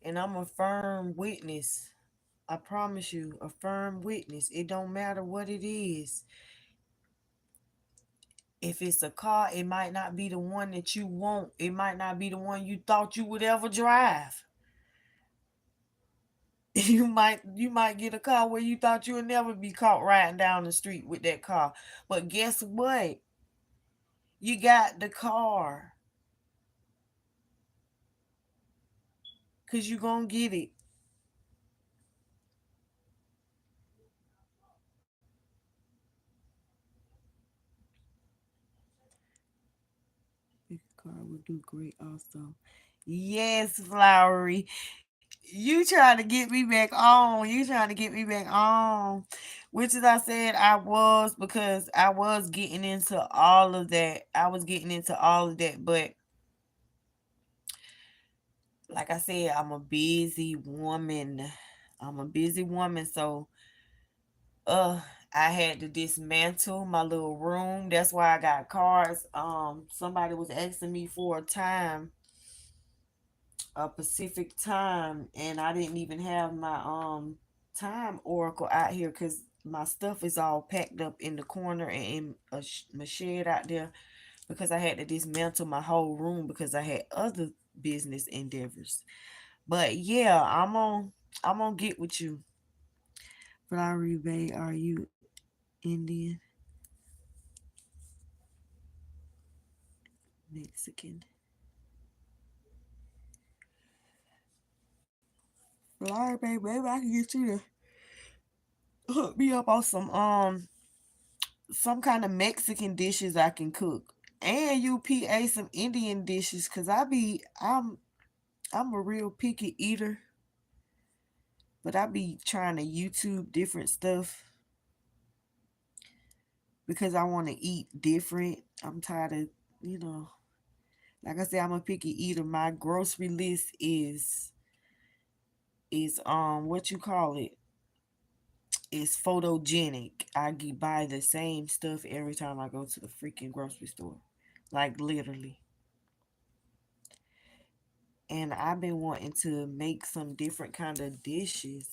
And I'm a firm witness. I promise you, a firm witness. It don't matter what it is. If it's a car, it might not be the one that you want. It might not be the one you thought you would ever drive. You might get a car where you thought you would never be caught riding down the street with that car. But guess what? You got the car. Cause you gonna get it. The car would do great also. Yes, Flowery. You trying to get me back on. You trying to get me back on. Which as I said, I was because I was getting into all of that. I was getting into all of that. But like I said, I'm a busy woman. I'm a busy woman. So uh I had to dismantle my little room. That's why I got cards. Somebody was asking me for a time, a Pacific time, and I didn't even have my time oracle out here because my stuff is all packed up in the corner and in my shed out there because I had to dismantle my whole room because I had other business endeavors. But yeah, I'm gonna get with you. Flowery Bay, are you Indian, Mexican? Flowery Bay, maybe I can get you to hook me up on some kind of Mexican dishes I can cook. And UPA some Indian dishes cuz I'm a real picky eater, but I be trying to YouTube different stuff because I want to eat different. I'm tired of, you know, like I said, I'm a picky eater. My grocery list is what you call it? Is photogenic. Buy the same stuff every time I go to the freaking grocery store. Like literally. And I've been wanting to make some different kind of dishes.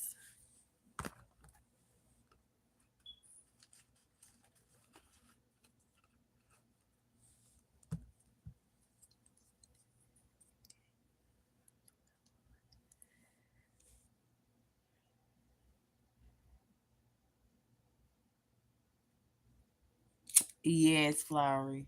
Yes, Flowery.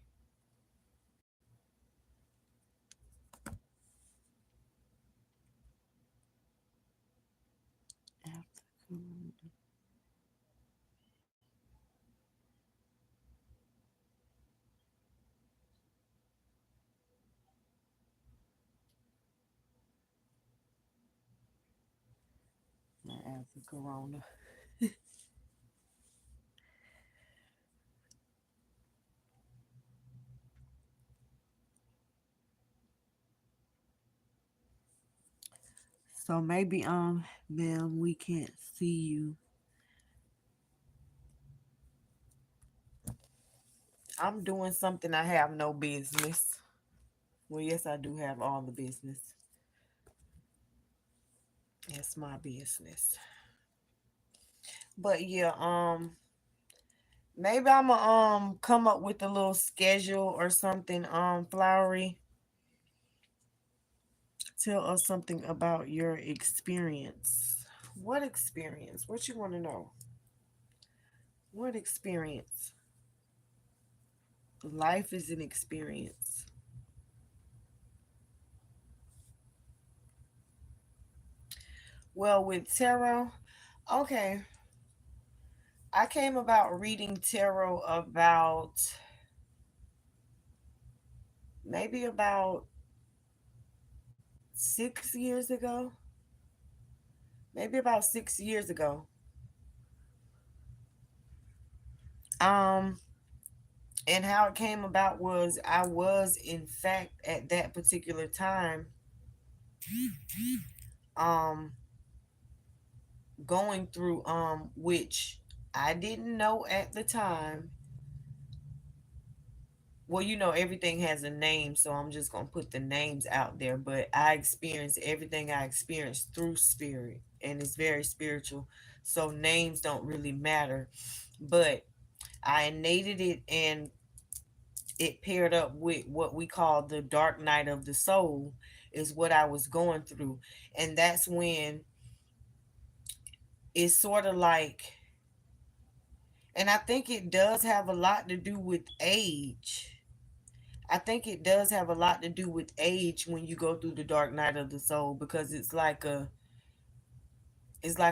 the corona. So maybe ma'am, we can't see you. I'm doing something I have no business. Well, yes, I do have all the business. It's my business. But yeah, maybe I'ma come up with a little schedule or something. Flowery, tell us something about your experience. What experience? What you want to know? What experience? Life is an experience. Well, with tarot, okay. I came about reading tarot about maybe about 6 years ago. Maybe about 6 years ago. Um, and how it came about was I was in fact at that particular time um going through which I didn't know at the time. Well, everything has a name, so I'm just going to put the names out there, but I experienced everything I experienced through spirit, and it's very spiritual. So names don't really matter, but I innated it, and it paired up with what we call the dark night of the soul, is what I was going through. And that's when it's sort of like, and I think it does have a lot to do with age. I think it does have a lot to do with age when you go through the dark night of the soul, because it's like a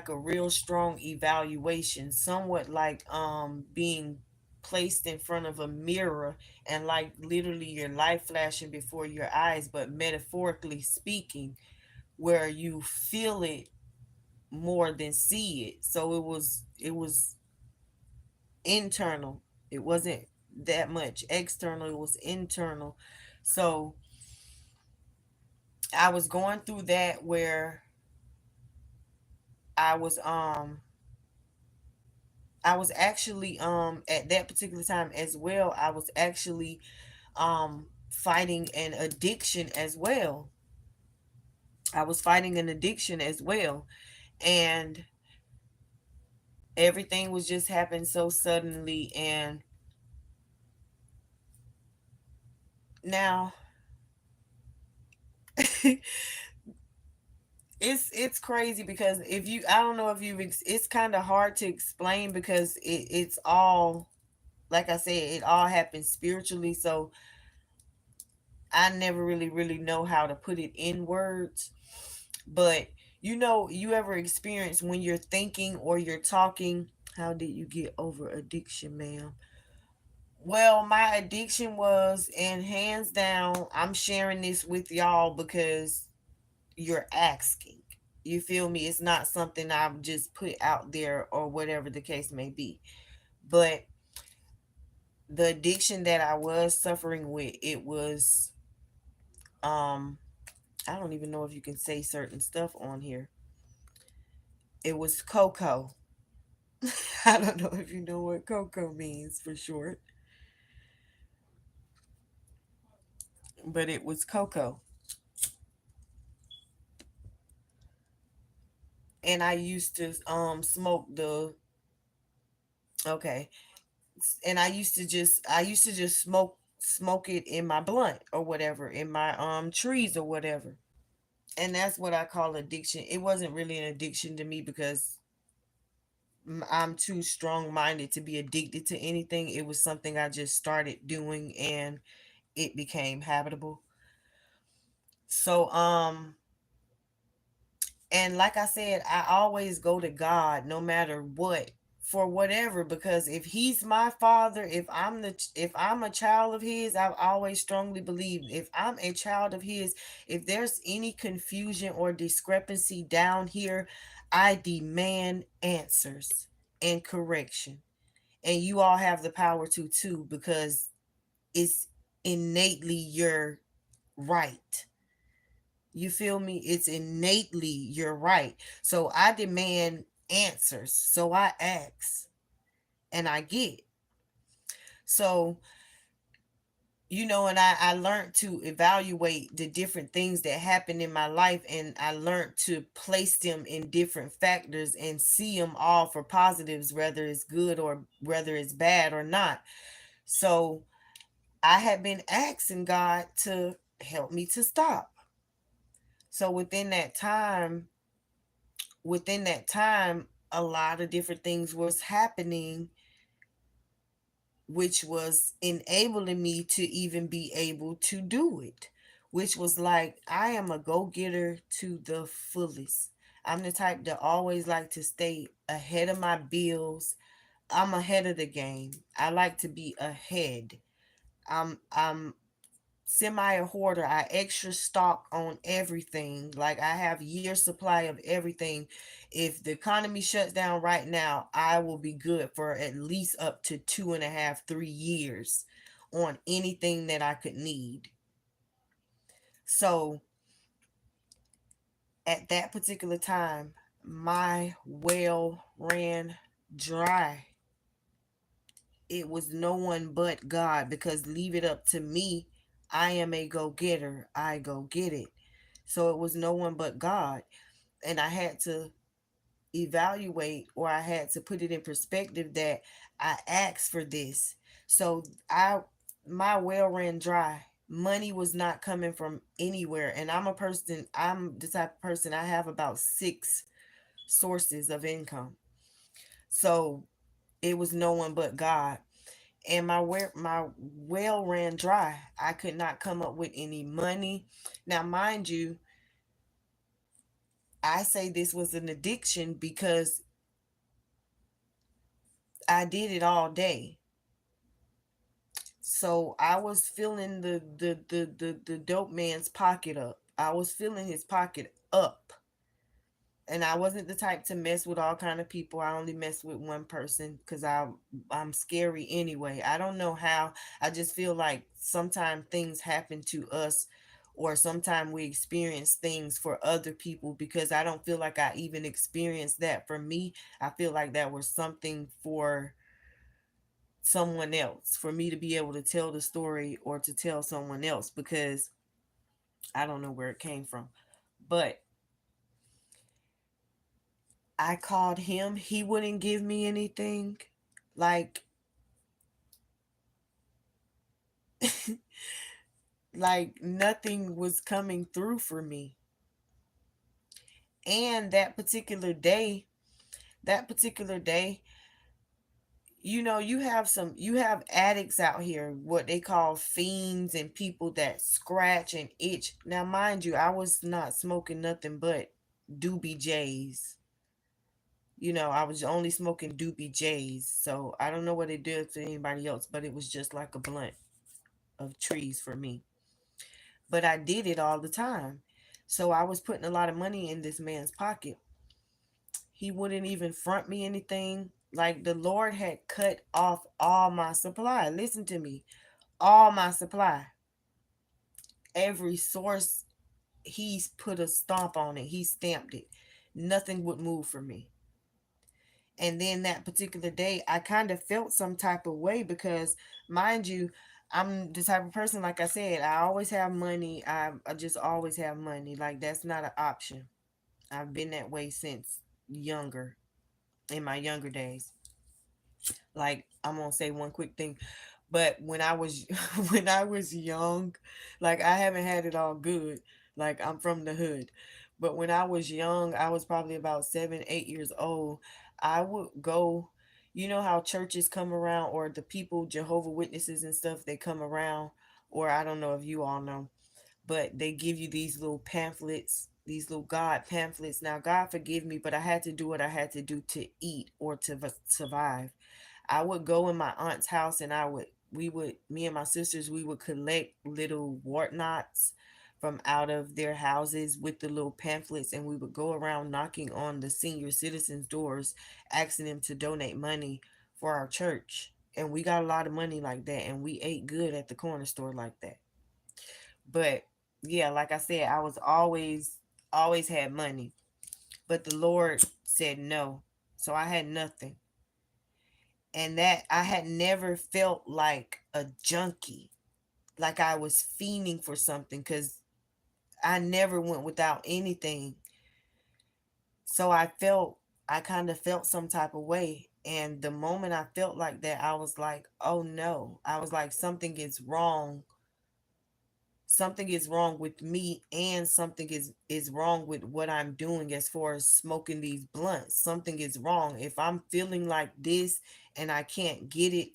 real strong evaluation, somewhat like being placed in front of a mirror, and like literally your life flashing before your eyes, but metaphorically speaking, where you feel it more than see it. So it was internal. It wasn't that much external, it was internal. So I was going through that where I was I was actually at that particular time as well, I was actually fighting an addiction as well. I was fighting an addiction as well. And everything was just happening so suddenly. And now it's crazy, because if you I don't know if it's kind of hard to explain, because it's all, like I said, it all happens spiritually. So I never really know how to put it in words. But you ever experience when you're thinking or you're talking, how did you get over addiction, ma'am? Well, my addiction was, and hands down, I'm sharing this with y'all because you're asking. You feel me? It's not something I've just put out there or whatever the case may be. But the addiction that I was suffering with, it was um I don't even know if you can say certain stuff on here. It was cocoa. I don't know if you know what cocoa means for short, but it was cocoa. And I used to smoke the okay. And I used to just smoke it in my blunt or whatever, in my trees or whatever. And that's what I call addiction. It wasn't really an addiction to me, because I'm too strong minded to be addicted to anything. It was something I just started doing, and it became habitable. So and like I said, I always go to God no matter what, for whatever, because if he's my father, if I'm a child of his, I've always strongly believed, if I'm a child of his, if there's any confusion or discrepancy down here, I demand answers and correction. And you all have the power to too, because it's innately your right. You feel me? It's innately your right. So I demand answers. So I ask and I get. So, and I learned to evaluate the different things that happen in my life, and I learned to place them in different factors and see them all for positives, whether it's good or whether it's bad or not. So I had been asking God to help me to stop. So within that time, a lot of different things was happening, which was enabling me to even be able to do it, which was like, I am a go-getter to the fullest. I'm the type that always like to stay ahead of my bills. I'm ahead of the game. I like to be ahead. I'm semi a hoarder. I extra stock on everything. Like, I have year supply of everything. If the economy shuts down right now, I will be good for at least up to 2.5, 3 years on anything that I could need. So at that particular time, my well ran dry. It was no one but God, because leave it up to me, I am a go getter. I go get it. So it was no one but God. And I had to evaluate, or I had to put it in perspective, that I asked for this. So my well ran dry. Money was not coming from anywhere. And I'm the type of person, I have about 6 sources of income. So it was no one but God. And my well ran dry. I could not come up with any money. Now, mind you, I say this was an addiction because I did it all day. So I was filling the dope man's pocket up. I was filling his pocket up. And I wasn't the type to mess with all kind of people. I only mess with one person because I'm scary anyway. I don't know how. I just feel like sometimes things happen to us, or sometimes we experience things for other people, because I don't feel like I even experienced that for me. I feel like that was something for someone else, for me to be able to tell the story or to tell someone else, because I don't know where it came from. But I called him, he wouldn't give me anything. Like, like nothing was coming through for me. And that particular day, you have addicts out here, what they call fiends, and people that scratch and itch. Now, mind you, I was not smoking nothing but doobie J's. I was only smoking doobie J's. So I don't know what it did to anybody else, but it was just like a blunt of trees for me. But I did it all the time. So I was putting a lot of money in this man's pocket. He wouldn't even front me anything. Like, the Lord had cut off all my supply. Listen to me. All my supply. Every source, he's put a stomp on it. He stamped it. Nothing would move for me. And then that particular day, I kind of felt some type of way because, mind you, I'm the type of person, like I said, I always have money. I just always have money. Like, that's not an option. I've been that way since younger, in my younger days. Like, I'm gonna say one quick thing, but when I was when I was young, like, I haven't had it all good. Like, I'm from the hood. But when I was young, I was probably about 7, 8 years old. I would go, you know how churches come around, or the people, Jehovah Witnesses and stuff, they come around, or I don't know if you all know, but they give you these little pamphlets, these little God pamphlets. Now, God forgive me, but I had to do what I had to do to eat or to survive. I would go in my aunt's house, and me and my sisters, we would collect little whatnots from out of their houses with the little pamphlets, and we would go around knocking on the senior citizens' doors, asking them to donate money for our church. And we got a lot of money like that, and we ate good at the corner store like that. But yeah, like I said, I was always had money, but the Lord said no. So I had nothing. And that I had never felt like a junkie, like I was fiending for something, cuz I never went without anything. So I kind of felt some type of way. And the moment I felt like that, I was like, oh no. I was like, something is wrong. Something is wrong with me, and something is wrong with what I'm doing as far as smoking these blunts. Something is wrong. If I'm feeling like this and I can't get it,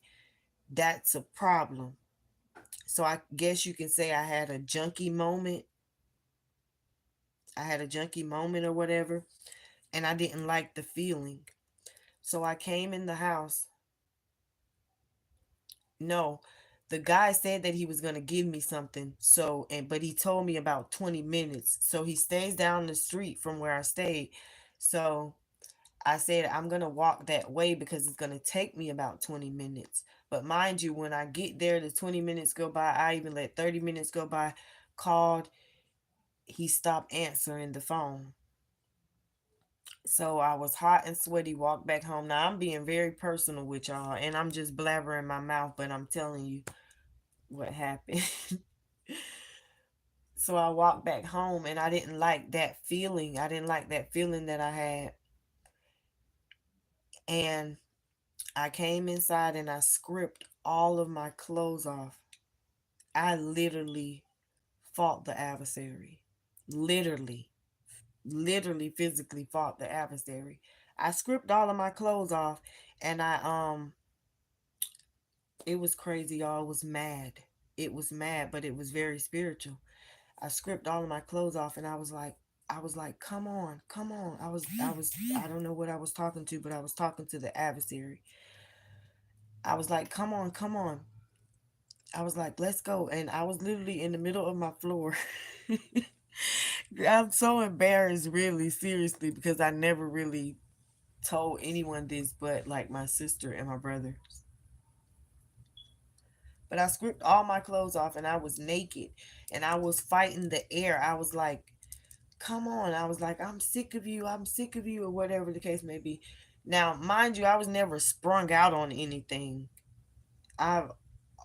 that's a problem. So I guess you can say I had a junkie moment. I had a junkie moment or whatever, and I didn't like the feeling. So I came in the house. No, the guy said that he was going to give me something. So, and but he told me about 20 minutes. So he stays down the street from where I stayed. So I said I'm going to walk that way because it's going to take me about 20 minutes. But mind you, when I get there, the 20 minutes go by. I even let 30 minutes go by. Called, he stopped answering the phone. So I was hot and sweaty, walked back home. Now I'm being very personal with y'all, and I'm just blabbering my mouth, but I'm telling you what happened. So I walked back home, and I didn't like that feeling. I didn't like that feeling that I had. And I came inside and I stripped all of my clothes off. I literally fought the adversary. Literally, literally physically fought the adversary. I stripped all of my clothes off, and it was crazy, y'all. It was mad. It was mad, but it was very spiritual. I stripped all of my clothes off, and I was like, come on, come on. I don't know what I was talking to, but I was talking to the adversary. I was like, come on, come on. I was like, let's go. And I was literally in the middle of my floor. I'm so embarrassed, really, seriously, because I never really told anyone this but like my sister and my brother. But I stripped all my clothes off and I was naked and I was fighting the air. I was like, come on. I was like, I'm sick of you. I'm sick of you, or whatever the case may be. Now, mind you, I was never sprung out on anything. I've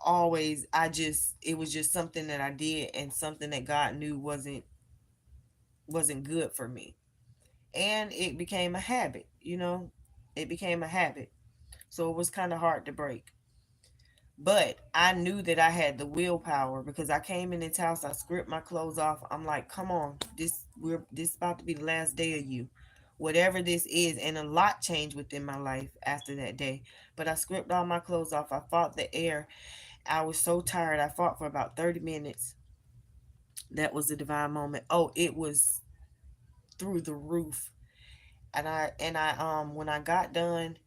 it was just something that I did, and something that God knew wasn't good for me. And it became a habit, It became a habit. So it was kind of hard to break. But I knew that I had the willpower because I came in this house, I stripped my clothes off. I'm like, come on, this about to be the last day of you. Whatever this is, and a lot changed within my life after that day. But I stripped all my clothes off. I fought the air. I was so tired. I fought for about 30 minutes. That was a divine moment. Oh, it was through the roof. And I when I got done,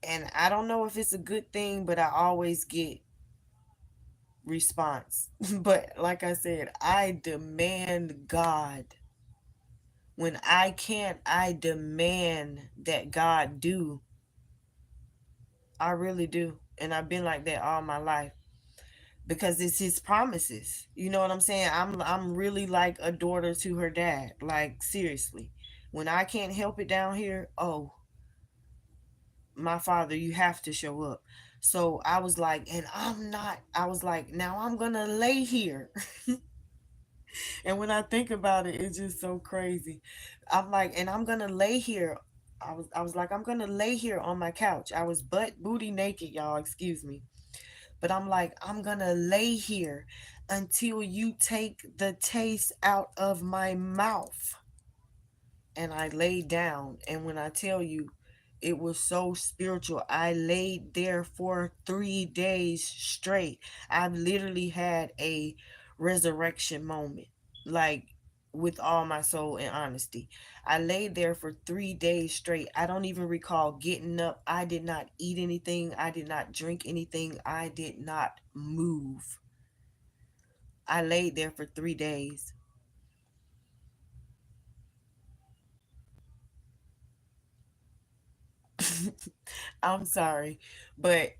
and I don't know if it's a good thing, but I always get response. But like I said, I demand God. When I can't, I demand that God do. I really do. And I've been like that all my life because it's his promises. You know what I'm saying? I'm really like a daughter to her dad. Like seriously. When I can't help it down here, oh, my father, you have to show up. So I was like, and I was like, now I'm going to lay here. And when I think about it, it's just so crazy. I'm like, and I'm gonna lay here. I was like, I'm gonna lay here on my couch. I was butt booty naked, y'all. Excuse me. But I'm like, I'm gonna lay here until you take the taste out of my mouth. And I laid down. And when I tell you, it was so spiritual. I laid there for 3 days straight. I've literally had a resurrection moment, like with all my soul and honesty. I laid there for 3 days straight. I don't even recall getting up. I did not eat anything. I did not drink anything. I did not move. I laid there for 3 days. I'm sorry, but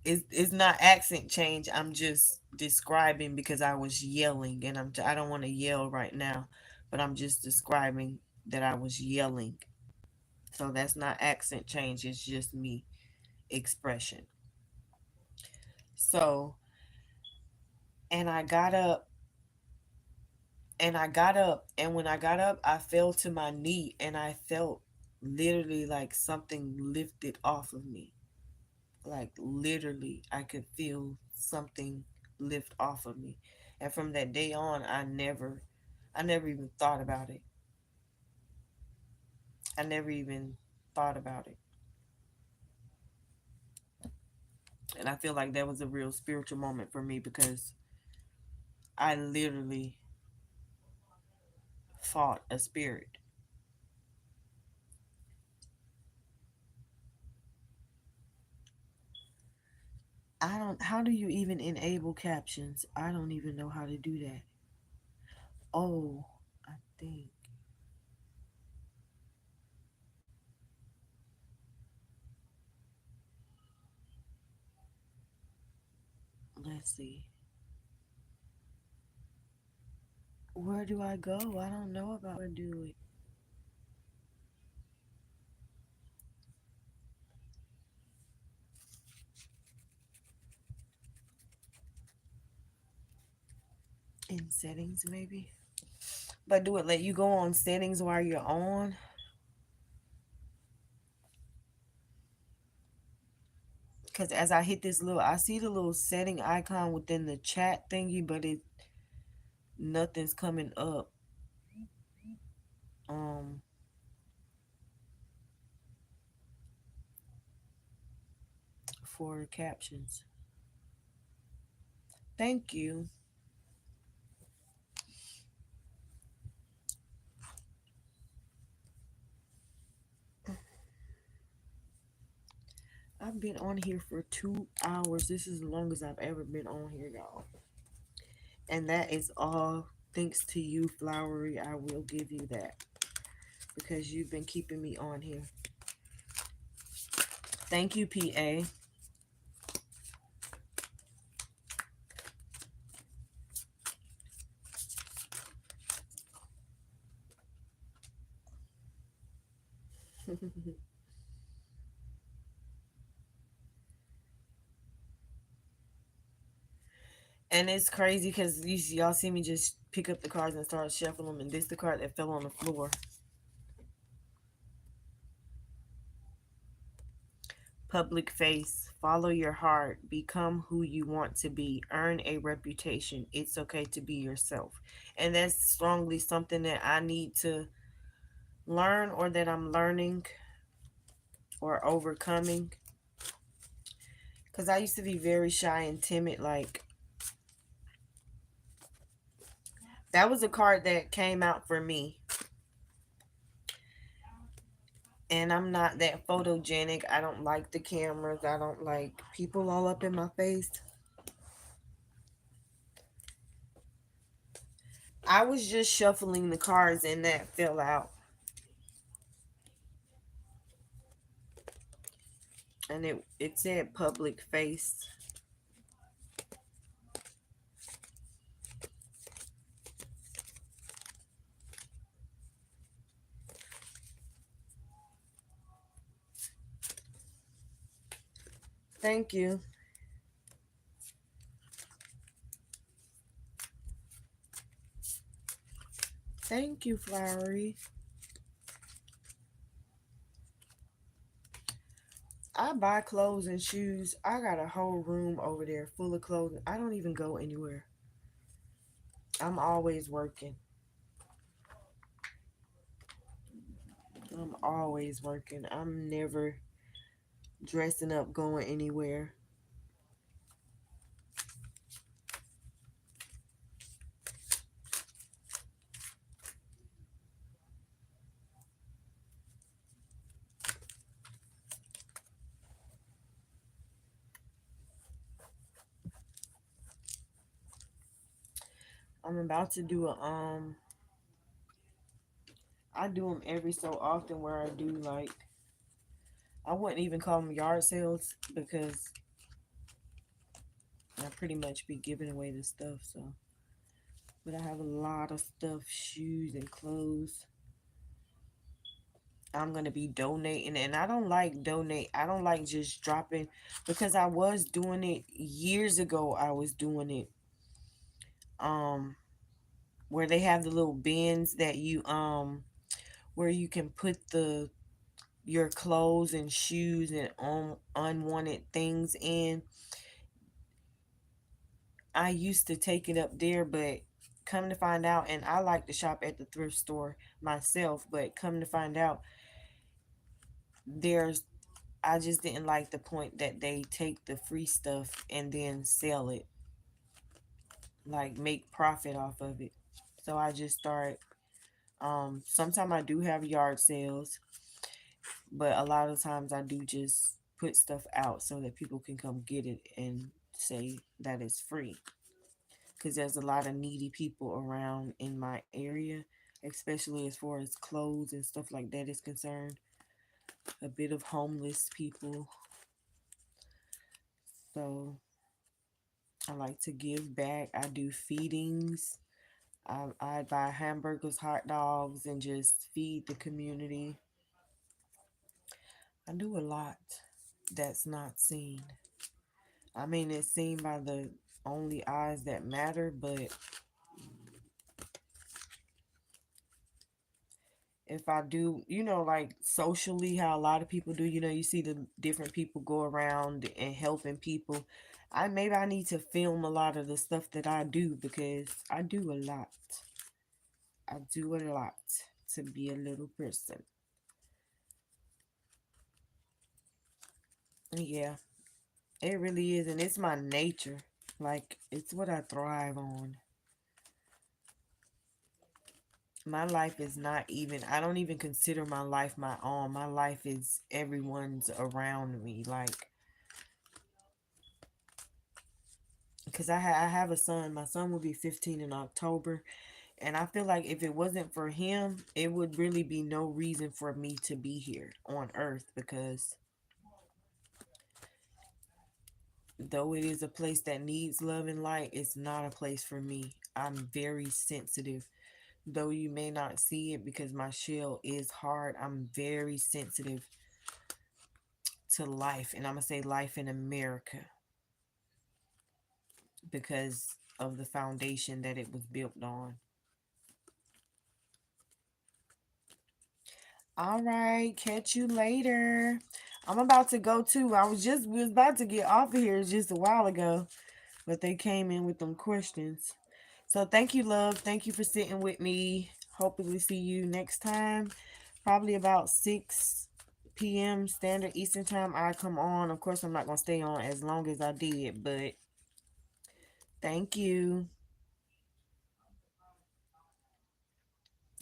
it's not accent change. I'm just describing because I was yelling, and I don't want to yell right now, but I'm just describing that I was yelling. So that's not accent change. It's just me expression. So, and I got up, and when I got up, I fell to my knee, and I felt literally like something lifted off of me. Like literally, I could feel something lift off of me. And from that day on, I never even thought about it. I never even thought about it. And I feel like that was a real spiritual moment for me because I literally fought a spirit. I don't, how do you even enable captions? I don't even know how to do that. Oh, I think, let's see. Where do I go? I don't know about where to do it. In settings, maybe. But do it let you go on settings while you're on? Because as I hit this little, I see the little setting icon within the chat thingy, but nothing's coming up. Um, for captions. Thank you. I've been on here for 2 hours. This is the longest I've ever been on here, y'all. And that is all thanks to you, Flowery. I will give you that because you've been keeping me on here. Thank you, PA. And it's crazy because y'all see me just pick up the cards and start shuffling them, and this the card that fell on the floor. Public face. Follow your heart. Become who you want to be. Earn a reputation. It's okay to be yourself. And that's strongly something that I need to learn, or that I'm learning or overcoming. Because I used to be very shy and timid. Like, that was a card that came out for me. And I'm not that photogenic. I don't like the cameras. I don't like people all up in my face. I was just shuffling the cards and that fell out. And it said public face. Thank you. Thank you, Flowery. I buy clothes and shoes. I got a whole room over there full of clothes. I don't even go anywhere. I'm always working. I'm always working. I'm never dressing up going anywhere. I'm about to do a I do them every so often where I do like, I wouldn't even call them yard sales because I pretty much be giving away the stuff. So, but I have a lot of stuff, shoes and clothes. I'm gonna be donating, and I don't like donate. I don't like just dropping because I was doing it years ago. I was doing it um where they have the little bins that you where you can put the your clothes and shoes and unwanted things in. I used to take it up there, but come to find out, and I like to shop at the thrift store myself, but come to find out, there's I just didn't like the point that they take the free stuff and then sell it, like make profit off of it. So I just start sometimes I do have yard sales, but a lot of times I do just put stuff out so that people can come get it and say that it's free. Because there's a lot of needy people around in my area, especially as far as clothes and stuff like that is concerned. A bit of homeless people. So I like to give back. I do feedings. I buy hamburgers, hot dogs, and just feed the community. I do a lot that's not seen. I mean, it's seen by the only eyes that matter, but if I do, like socially, how a lot of people do, you see the different people go around and helping people. Maybe I need to film a lot of the stuff that I do because I do a lot. I do a lot to be a little person. Yeah, it really is, and it's my nature. Like it's what I thrive on. My life is not even, I don't even consider my life my own. My life is everyone's around me. Like, because I have a son. My son will be 15 in October. And I feel like if it wasn't for him, it would really be no reason for me to be here on earth because though it is a place that needs love and light, it's not a place for me. I'm very sensitive. Though you may not see it because my shell is hard, I'm very sensitive to life. And I'm going to say life in America because of the foundation that it was built on. All right, catch you later. I'm about to go too. We was about to get off of here just a while ago, but they came in with them questions. So thank you, love. Thank you for sitting with me. Hopefully see you next time. Probably about 6 p.m. Standard Eastern Time. I come on. Of course, I'm not gonna stay on as long as I did, but thank you.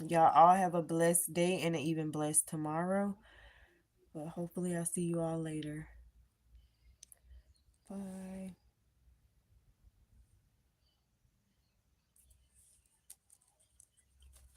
Y'all all have a blessed day and an even blessed tomorrow. But hopefully I'll see you all later. Bye.